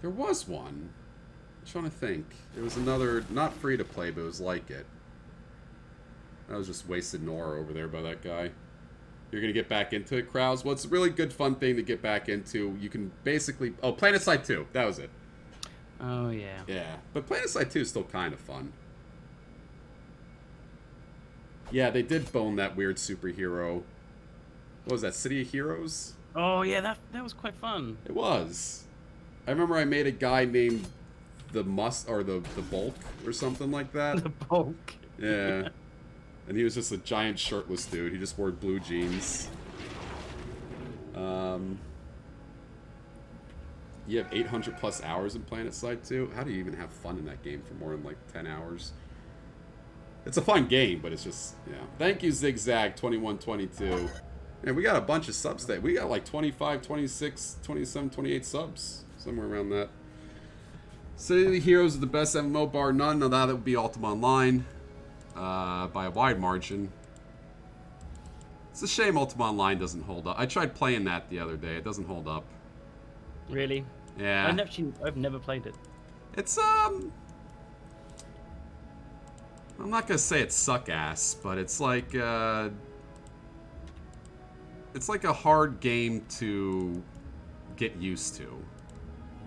There was one. I'm trying to think. It was another, not free to play, but it was like it. I was just wasted Nora over there by that guy. You're going to get back into it, Krause? Well, it's a really good, fun thing to get back into. You can basically... Oh, PlanetSide 2. That was it.
Oh, yeah.
Yeah, but PlanetSide 2 is still kind of fun. Yeah, they did bone that weird superhero. What was that, City of Heroes?
Oh, yeah, that was quite fun.
It was. I remember I made a guy named the Bulk or something like that.
The Bulk.
Yeah. And he was just a giant shirtless dude. He just wore blue jeans. You have 800 plus hours in PlanetSide 2? How do you even have fun in that game for more than like 10 hours? It's a fun game, but it's just, yeah. Thank you, Zigzag 2122. And we got a bunch of subs today. We got like 25, 26, 27, 28 subs. Somewhere around that. City of the Heroes is the best MMO bar none. Now that would be Ultima Online. By a wide margin. It's a shame Ultima Online doesn't hold up. I tried playing that the other day. It doesn't hold up.
Really?
Yeah.
I've never played it.
It's I'm not gonna say it's suck ass, but it's like a hard game to get used to.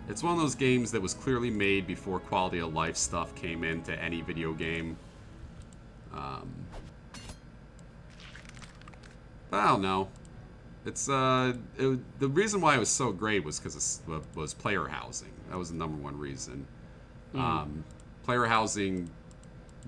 It's one of those games that was clearly made before quality of life stuff came into any video game. I don't know. It's the reason why it was so great was because it was player housing. That was the number one reason. Player housing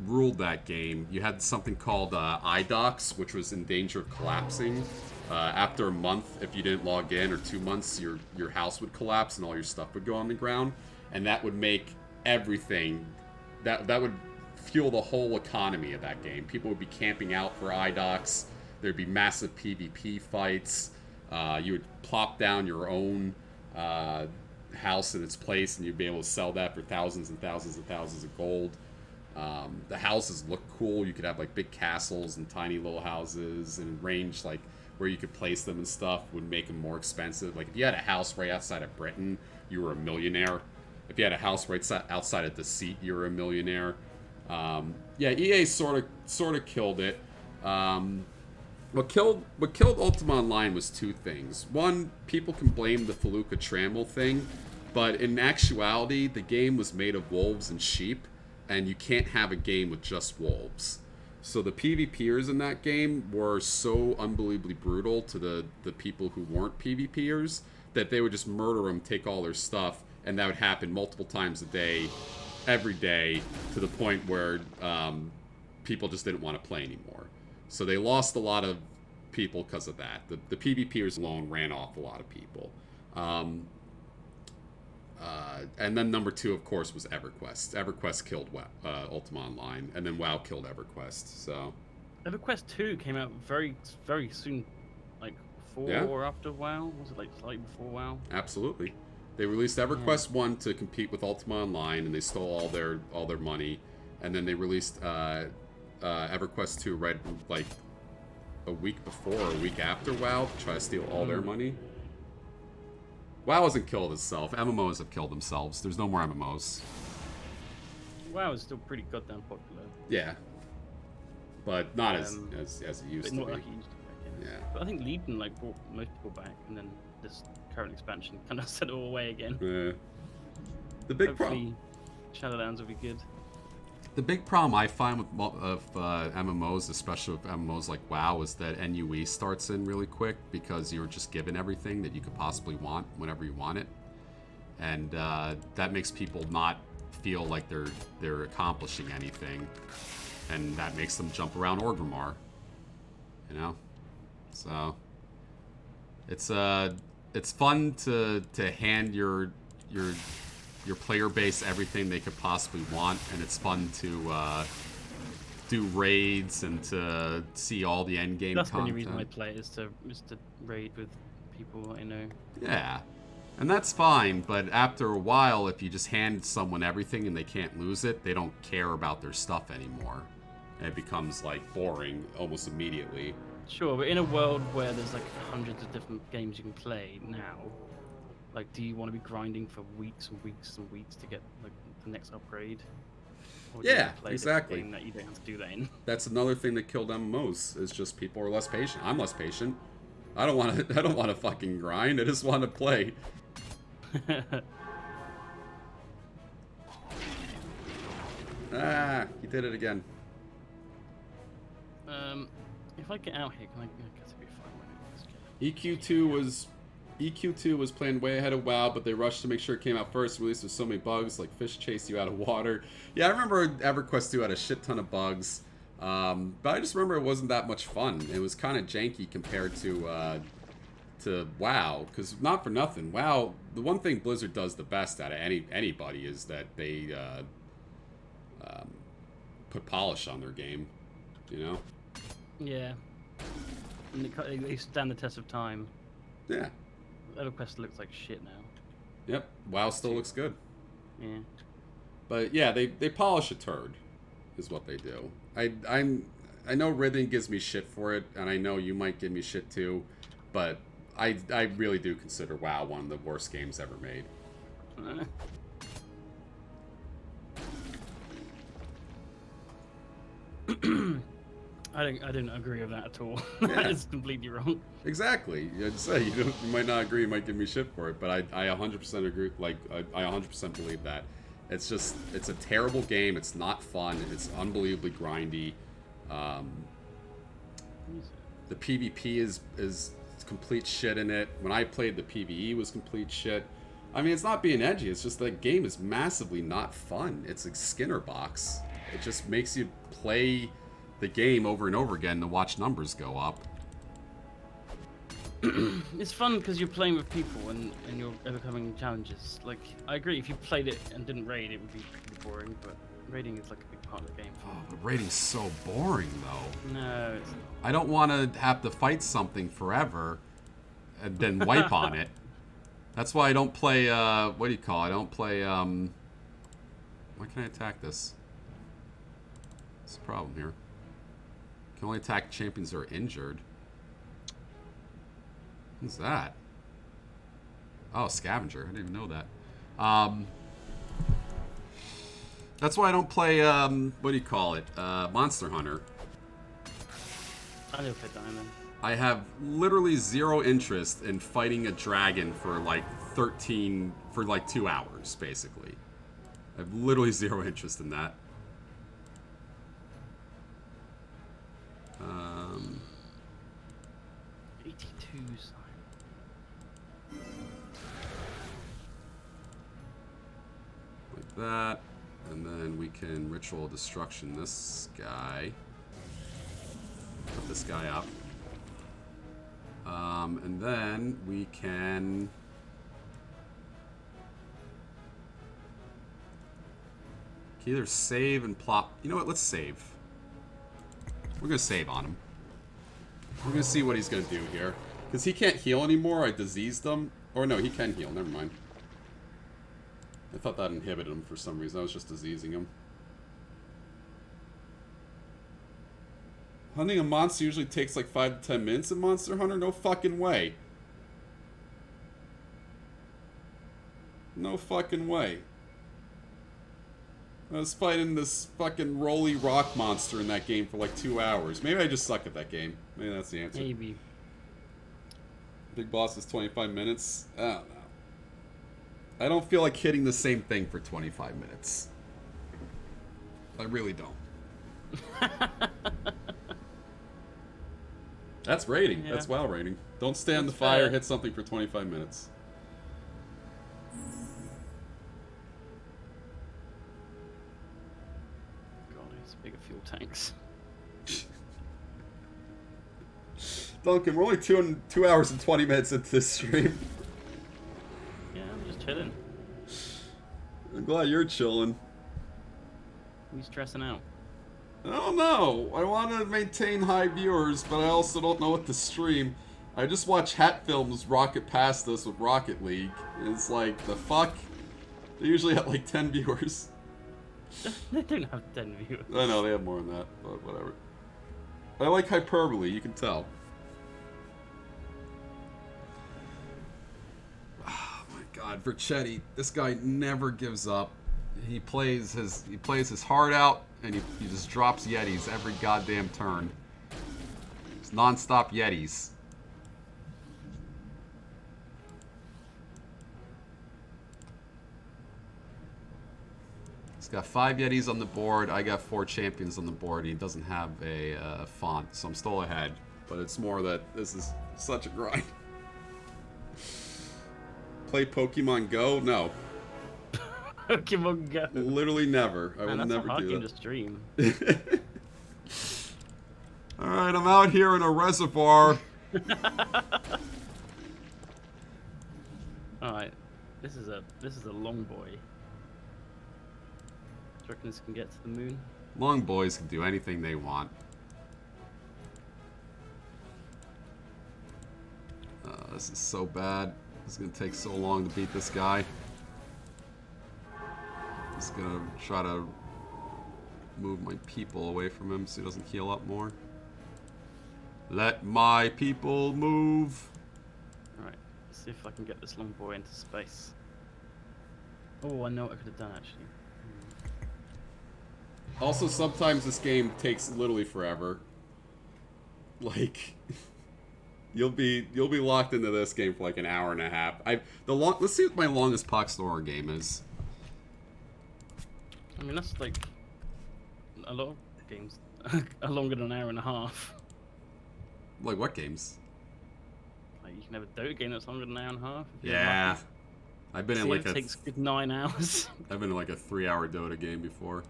ruled that game. You had something called iDocs, which was in danger of collapsing. After a month, if you didn't log in, or 2 months, your house would collapse and all your stuff would go on the ground, and that would make everything that would fuel the whole economy of that game. People would be camping out for iDocs. There'd be massive PvP fights. You would plop down your own house in its place, and you'd be able to sell that for thousands and thousands and thousands of gold. The houses look cool. You could have like big castles and tiny little houses, and range like where you could place them and stuff would make them more expensive. Like if you had a house right outside of Britain, you were a millionaire. If you had a house right outside of Deceit, you were a millionaire. Yeah, EA sort of killed it. What killed Ultima Online was two things. One, people can blame the Feluca Trammel thing, but in actuality, the game was made of wolves and sheep, and you can't have a game with just wolves. So the PvPers in that game were so unbelievably brutal to the people who weren't PvPers that they would just murder them, take all their stuff, and that would happen multiple times a day, every day, to the point where people just didn't want to play anymore. So they lost a lot of people because of that. The PvPers alone ran off a lot of people. And then number 2, of course, was EverQuest. EverQuest killed Ultima Online, and then WoW killed EverQuest. So
EverQuest 2 came out very, very soon, like before or after WoW. Was it like slightly before WoW?
Absolutely. They released EverQuest 1 to compete with Ultima Online, and they stole all their money. And then they released EverQuest 2 right like a week before or a week after WoW to try to steal all their money. WoW hasn't killed itself. MMOs have killed themselves. There's no more MMOs.
WoW is still pretty goddamn popular.
Yeah. But not as it used to be.
Not like it used to be.
Yeah.
But I think Legion like brought most people back, and then this current expansion kind of set it all away again.
The big problem.
Shadowlands will be good.
The big problem I find with MMOs, especially with MMOs like WoW, is that NUE starts in really quick because you're just given everything that you could possibly want whenever you want it, and that makes people not feel like they're accomplishing anything, and that makes them jump around Orgrimmar. You know, so it's fun to hand your player base everything they could possibly want, and it's fun to do raids and to see all the end game content.
That's the only reason I play is to raid with people I know.
Yeah, and that's fine, but after a while, if you just hand someone everything and they can't lose it, they don't care about their stuff anymore. And it becomes like boring almost immediately.
Sure, but in a world where there's like hundreds of different games you can play now, like, do you want to be grinding for weeks and weeks and weeks to get like the next upgrade? Or do you want to play
exactly.
A game that you don't have to do that in?
That's another thing that killed MMOs is just people are less patient. I'm less patient. I don't want to fucking grind. I just want to play. You did it again.
If I get out here, can I guess it'd be fine.
EQ2 was planned way ahead of WoW, but they rushed to make sure it came out first. Released with so many bugs, like fish chase you out of water. Yeah, I remember EverQuest 2 had a shit ton of bugs, but I just remember it wasn't that much fun. It was kind of janky compared to WoW, because not for nothing, WoW. The one thing Blizzard does the best out of anybody is that they put polish on their game, you know.
Yeah, and they stand the test of time.
Yeah.
EverQuest looks like shit now.
Yep. WoW still looks good.
Yeah.
But yeah, they polish a turd, is what they do. I know Rhythm gives me shit for it, and I know you might give me shit too, but I really do consider WoW one of the worst games ever made.
I don't agree with that at all.
Yeah.
That is completely wrong.
Exactly. I'd say you might not agree, you might give me shit for it, but I 100% agree. Like I 100% believe that. It's a terrible game. It's not fun. It's unbelievably grindy. The PvP is complete shit in it. When I played, the PvE was complete shit. I mean, it's not being edgy. It's just that game is massively not fun. It's a Skinner box. It just makes you play the game over and over again to watch numbers go up.
It's fun because you're playing with people and you're overcoming challenges. Like, I agree, if you played it and didn't raid, it would be pretty boring, but raiding is like a big part of the game.
Oh, but raiding's so boring, though.
No, it's not.
I don't want to have to fight something forever and then wipe on it. That's why I don't play, what do you call it? I don't play, why can I attack this? What's the problem here? Can only attack champions that are injured. What's that? Oh, scavenger. I didn't even know that. That's why I don't play, what do you call it? Monster Hunter.
I never played Diamond.
I have literally zero interest in fighting a dragon for like 2 hours, basically. I have literally zero interest in that.
82 sign.
Like that. And then we can Ritual Destruction this guy. Put this guy up. And then we can... either save and plop... You know what? Let's save. We're going to save on him. We're going to see what he's going to do here. Because he can't heal anymore. I diseased him. Or no, he can heal. Never mind. I thought that inhibited him for some reason. I was just diseasing him. Hunting a monster usually takes like 5 to 10 minutes in Monster Hunter? No fucking way. No fucking way. I was fighting this fucking roly rock monster in that game for like 2 hours. Maybe I just suck at that game. Maybe that's the answer.
Maybe.
Big boss is 25 minutes. I don't know. I don't feel like hitting the same thing for 25 minutes. I really don't. That's rating. Yeah. That's WoW rating. Don't stand the fire, fair. Hit something for 25 minutes.
Bigger fuel tanks.
Duncan, we're only 2 hours and 20 minutes into this stream.
Yeah, I'm just chilling.
I'm glad you're chilling.
Who's stressing out?
I don't know. I want to maintain high viewers, but I also don't know what to stream. I just watch Hat Films rocket past us with Rocket League. It's like, the fuck? They usually have like 10 viewers.
They don't have 10 viewers.
I know, they have more than that, but whatever. I like hyperbole, you can tell. Oh my god, Vercetti, this guy never gives up. He plays his heart out, and he just drops Yetis every goddamn turn. It's non-stop Yetis. He's got 5 Yetis on the board. I got 4 champions on the board. He doesn't have a font, so I'm still ahead. But it's more that this is such a grind. Play Pokemon Go? No.
Pokemon Go.
Literally never. I will never do that.
That's a hard game to stream.
All right, I'm out here in a reservoir.
All right, this is a long boy. Do you reckon this can get to the moon?
Long boys can do anything they want. This is so bad. It's gonna take so long to beat this guy. Just gonna try to move my people away from him so he doesn't heal up more. Let my people move.
Alright, let's see if I can get this long boy into space. Oh, I know what I could have done actually.
Also, sometimes this game takes literally forever. Like, you'll be locked into this game for like an hour and a half. Let's see what my longest Pox Nora game is.
I mean, that's like a lot of games are longer than an hour and a half.
Like what games?
Like you can have a Dota game that's longer than an hour and a half.
Yeah, I've been in like
it takes 9 hours.
I've been in like a 3-hour Dota game before.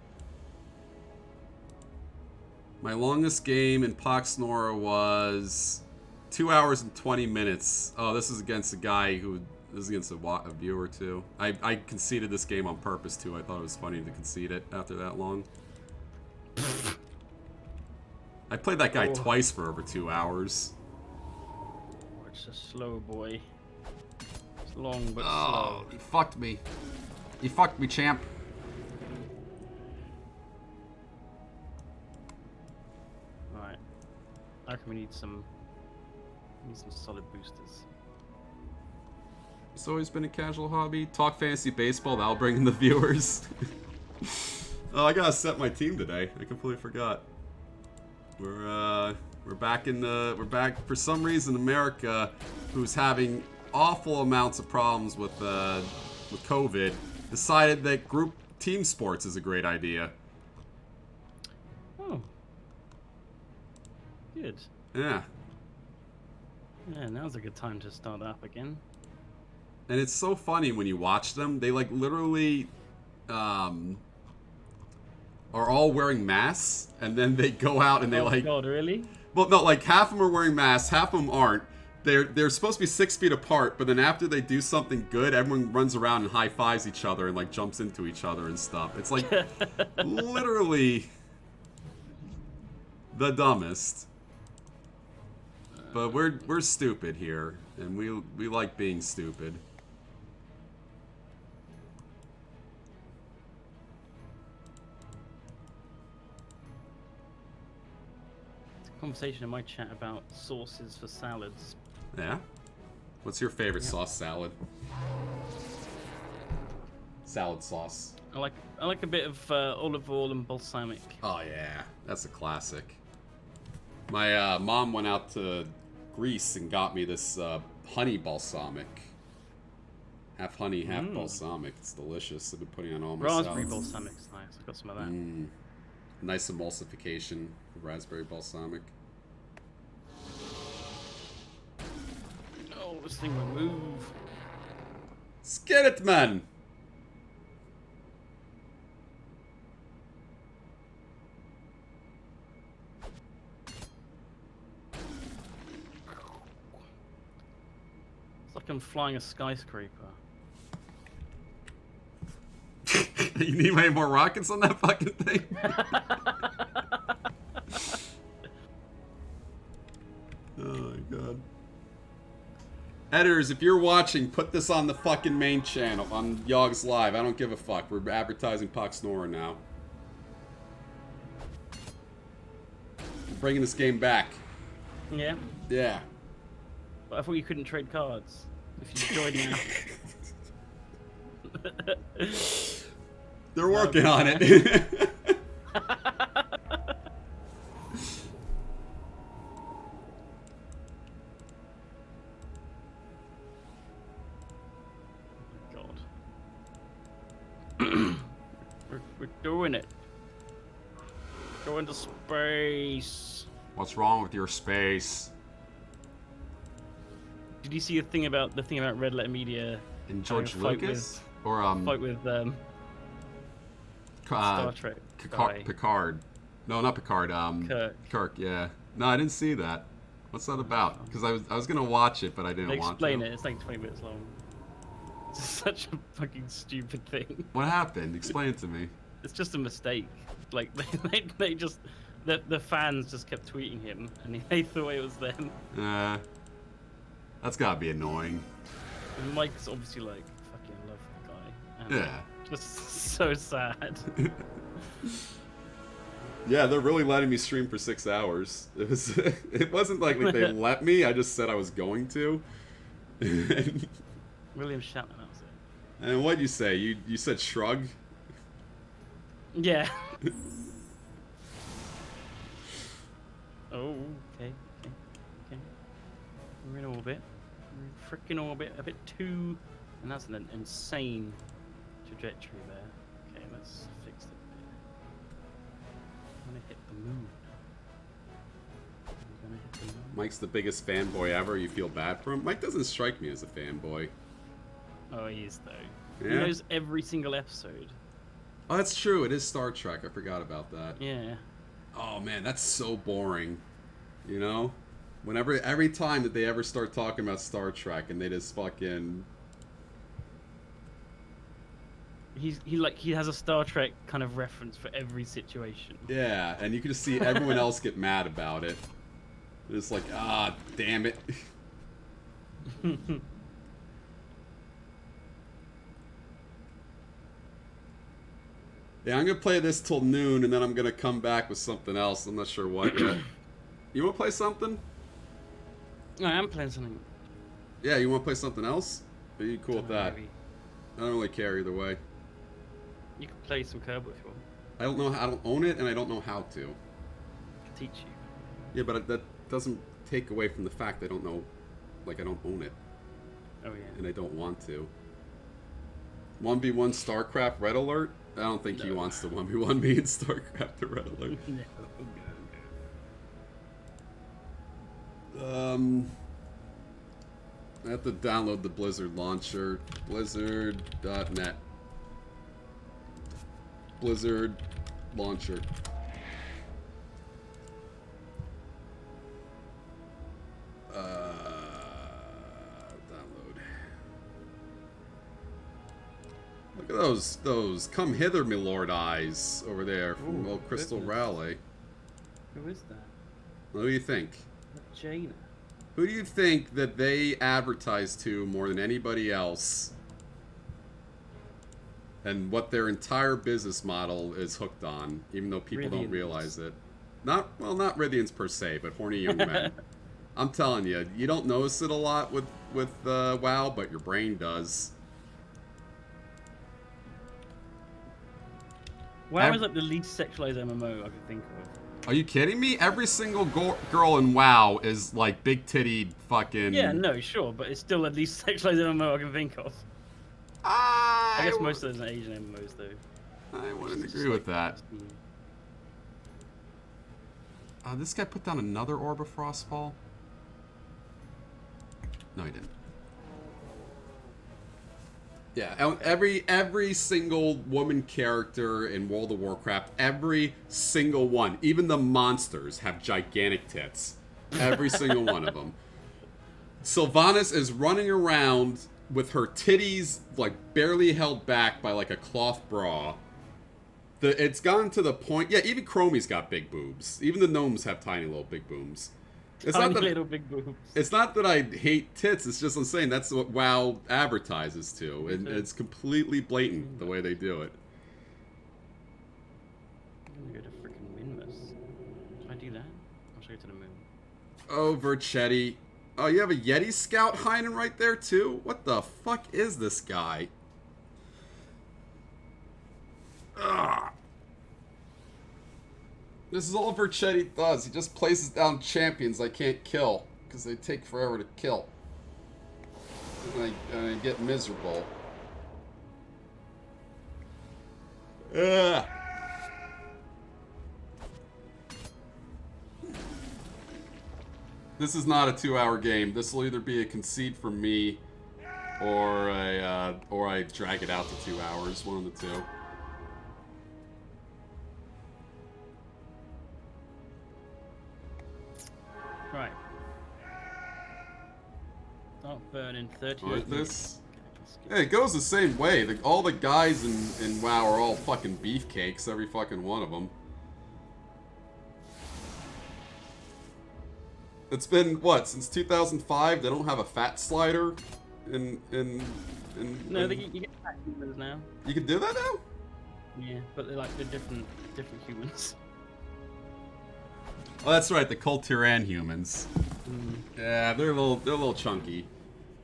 My longest game in Pox Nora was 2 hours and 20 minutes. Oh, this is against a guy who... This is against a viewer, too. I conceded this game on purpose, too. I thought it was funny to concede it after that long. I played that guy twice for over 2 hours.
It's a slow boy. It's long, but
slow.
Oh,
he fucked me. He fucked me, champ.
Alright. I reckon we need some solid boosters.
It's always been a casual hobby. Talk fantasy baseball, that'll bring in the viewers. Oh, I gotta set my team today. I completely forgot. We're back for some reason America, who's having awful amounts of problems with COVID, decided that group team sports is a great idea.
Oh. Good.
Yeah.
Yeah, now's a good time to start up again.
And it's so funny when you watch them. They like literally are all wearing masks, and then they go out and they
Oh God, really?
Well, no, like half of them are wearing masks, half of them aren't. They're supposed to be 6 feet apart, but then after they do something good, everyone runs around and high fives each other and like jumps into each other and stuff. It's like literally the dumbest. But we're stupid here, and we like being stupid.
Conversation in my chat about sauces for salads.
Yeah? What's your favorite sauce salad? Salad sauce.
I like a bit of olive oil and balsamic.
Oh yeah, that's a classic. My mom went out to Greece and got me this honey balsamic. Half honey, half balsamic. It's delicious. I've been putting on all my
Raspberry
salads.
balsamic's nice. I've got some of that.
Nice emulsification of raspberry balsamic.
Oh, this thing will move.
Get it, man!
It's like I'm flying a skyscraper.
You need any more rockets on that fucking thing? Oh my god. Editors, if you're watching, put this on the fucking main channel, on Yogs Live. I don't give a fuck. We're advertising Pox Nora now. We're bringing this game back.
Yeah.
Yeah.
But I thought you couldn't trade cards if you joined now.
They're working on it.
We're doing it. Going to space.
What's wrong with your space?
Did you see the thing about Red Letter Media
And George
fight
Lucas?
fight with Star Trek guy.
Picard. No, not Picard. Kirk. Yeah. No, I didn't see that. What's that about? Because I was gonna watch it, but I didn't
They
want to.
explain it. It's like 20 minutes long. It's such a fucking stupid thing.
What happened? Explain it to me.
It's just a mistake. Like they just the fans just kept tweeting him, and they thought it was them.
That's gotta be annoying.
And Mike's obviously like, fucking love the guy. And
Yeah.
Just so sad.
Yeah, they're really letting me stream for 6 hours. It wasn't like they let me. I just said I was going to.
William Shatner, that was it.
And what'd you say? You said shrug?
Yeah. Oh, okay. We're in orbit. We're in frickin' orbit. A bit too... And that's an insane trajectory there. Okay, let's fix it a bit. I'm gonna hit the moon. I'm gonna hit the moon.
Mike's the biggest fanboy ever. You feel bad for him? Mike doesn't strike me as a fanboy.
Oh, he is, though.
Yeah?
He knows every single episode.
Oh, that's true. It is Star Trek. I forgot about that.
Yeah.
Oh, man, that's so boring. You know? Every time that they ever start talking about Star Trek and they just fucking...
He has a Star Trek kind of reference for every situation.
Yeah, and you can just see everyone else get mad about it. It's like, ah, damn it. Yeah, I'm gonna play this till noon, and then I'm gonna come back with something else. I'm not sure what yet. You wanna play something?
No, I am playing something.
Yeah, you wanna play something else? Are you cool with that?
Maybe.
I don't really care either way.
You can play some Kerbal if you want.
I don't know. I don't own it, and I don't know how to.
I can teach you.
Yeah, but that doesn't take away from the fact I don't know. Like, I don't own it,
Oh yeah.
and I don't want to. 1v1 StarCraft Red Alert? I don't think he wants to 1v1 me in StarCraft Red Alert.
No.
I have to download the Blizzard launcher. Blizzard.net. Blizzard launcher. Download. Look at those come hither, my lord eyes over there from
Ooh,
old Crystal
goodness.
Rally.
Who is that?
What do you think?
Jaina.
Who do you think that they advertise to more than anybody else? And what their entire business model is hooked on, even though people don't realize it. Not Rithians per se, but horny young men. I'm telling you, you don't notice it a lot with WoW, but your brain does.
WoW is like the least sexualized MMO I could think of.
Are you kidding me? Every single girl in WoW is like big titty fucking...
Yeah, no, sure, but it's still the least sexualized MMO I can think of. I guess most of those are Asian MMOs, though.
I wouldn't agree with that. This guy put down another Orb of Frostfall? No, he didn't. Yeah, every single woman character in World of Warcraft, every single one, even the monsters have gigantic tits. Every single one of them. Sylvanas is running around with her titties like barely held back by like a cloth bra. It's gone to the point. Yeah, even Chromie's got big boobs. Even the gnomes have tiny little big boobs. It's
tiny
not that,
little big boobs. It's
not that I hate tits. It's just I'm saying that's what WoW advertises to, and it's completely blatant the way they do it.
I'm gonna go to freaking Winmus. Should I do that? I'll show you to the moon.
Oh, Verchetti. Oh, you have a Yeti scout hiding right there too? What the fuck is this guy? Ugh. This is all Verchetti does. He just places down champions I can't kill because they take forever to kill. And I get miserable. Ugh. This is not a 2-hour game. This will either be a concede from me, or I drag it out to 2 hours. One of the two.
Right. Start burning 30.
Like this? Yeah, it goes the same way. All the guys in WoW are all fucking beefcakes. Every fucking one of them. It's been, what, since 2005? They don't have a fat slider
No, you get fat humans now.
You can do that now?
Yeah, but they're different humans.
Oh, that's right, the Kultiran humans.
Mm.
Yeah, they're a little chunky.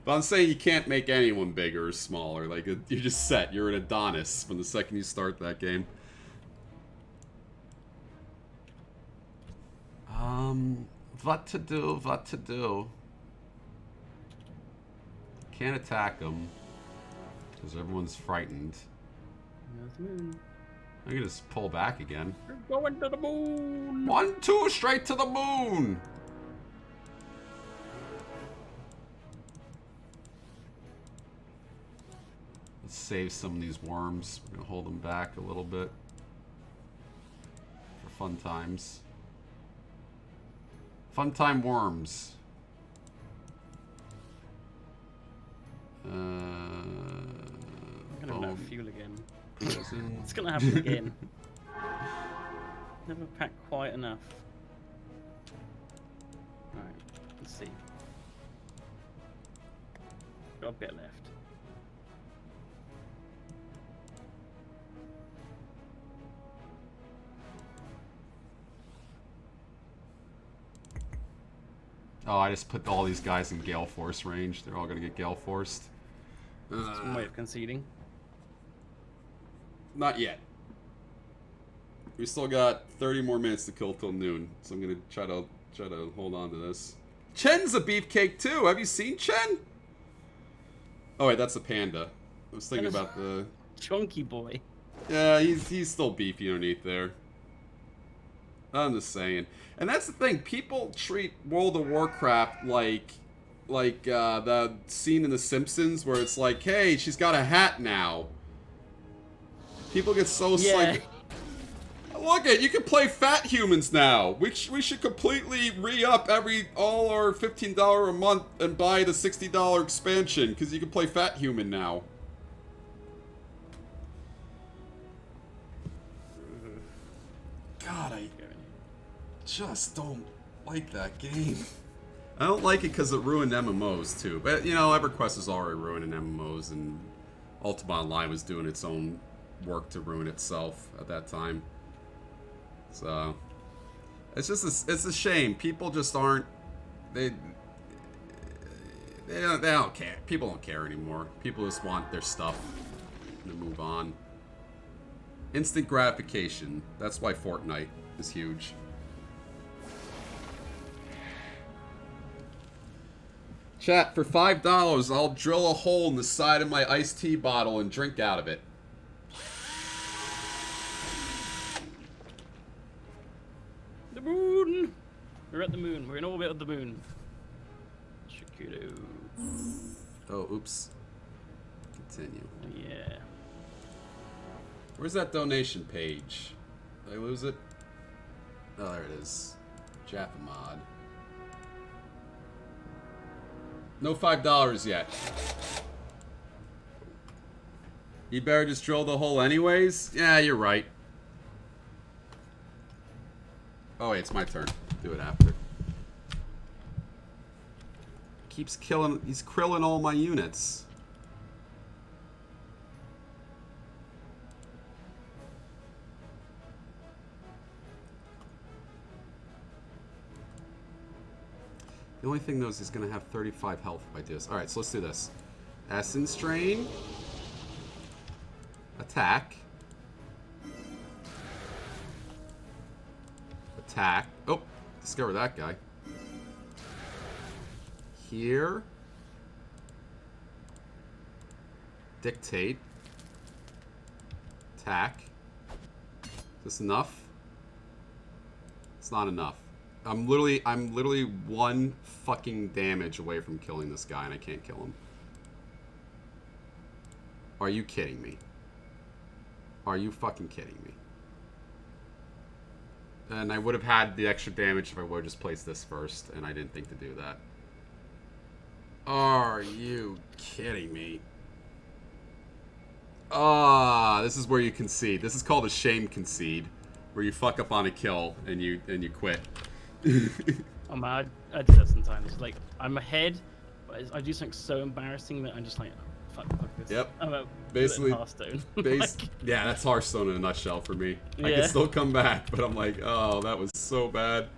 But I'm saying you can't make anyone bigger or smaller. Like, you're just set. You're an Adonis from the second you start that game. What to do? Can't attack them. Because everyone's frightened.
There's the moon.
I can just pull back again.
We're going to the moon!
1, 2, straight to the moon! Let's save some of these worms. We're gonna hold them back a little bit. For fun times. Fun time worms.
I'm gonna have no fuel again.
Prison.
It's gonna happen again. Never packed quite enough. Alright, let's see. Got a bit left.
Oh, I just put all these guys in Gale Force range. They're all gonna get Gale Forced.
That's one way of conceding.
Not yet. We still got 30 more minutes to kill till noon, so I'm gonna try to hold on to this. Chen's a beefcake too. Have you seen Chen? Oh wait, that's a panda. I was thinking about the
chunky boy.
Yeah, he's still beefy underneath there. I'm just saying. And that's the thing. People treat World of Warcraft like the scene in The Simpsons where it's like, hey, she's got a hat now. People get so psyched. Look it, you can play fat humans now. We should completely re-up all our $15 a month and buy the $60 expansion because you can play fat human now. God, I just don't like that game. I don't like it because it ruined MMOs too. But you know, EverQuest was already ruining MMOs, and Ultima Online was doing its own work to ruin itself at that time. So it's just it's a shame. People just aren't they don't care. People don't care anymore. People just want their stuff to move on. Instant gratification. That's why Fortnite is huge. Chat, for $5, I'll drill a hole in the side of my iced tea bottle and drink out of it.
The moon! We're at the moon. We're in orbit of the moon. Shikudo.
Oh, oops. Continue.
Oh, yeah.
Where's that donation page? Did I lose it? Oh, there it is. Jaffa mod. No $5 yet. You better just drill the hole anyways? Yeah, you're right. Oh wait, it's my turn. Do it after. Keeps killing, he's krilling all my units. The only thing though is he's gonna have 35 health if I do this. Alright, so let's do this. Essence Drain. Attack. Attack. Oh, discover that guy. Here. Dictate. Attack. Is this enough? It's not enough. I'm literally one fucking damage away from killing this guy, and I can't kill him. Are you kidding me? Are you fucking kidding me? And I would have had the extra damage if I would have just placed this first, and I didn't think to do that. Are you kidding me? Ah, this is where you concede. This is called a shame concede, where you fuck up on a kill and you quit.
Oh man, I do that sometimes. It's like I'm ahead, but I do something so embarrassing that I'm just like, oh, fuck this.
Yep.
I'm a
Basically,
Hearthstone.
yeah, that's Hearthstone in a nutshell for me.
Yeah.
I can still come back, but I'm like, oh, that was so bad.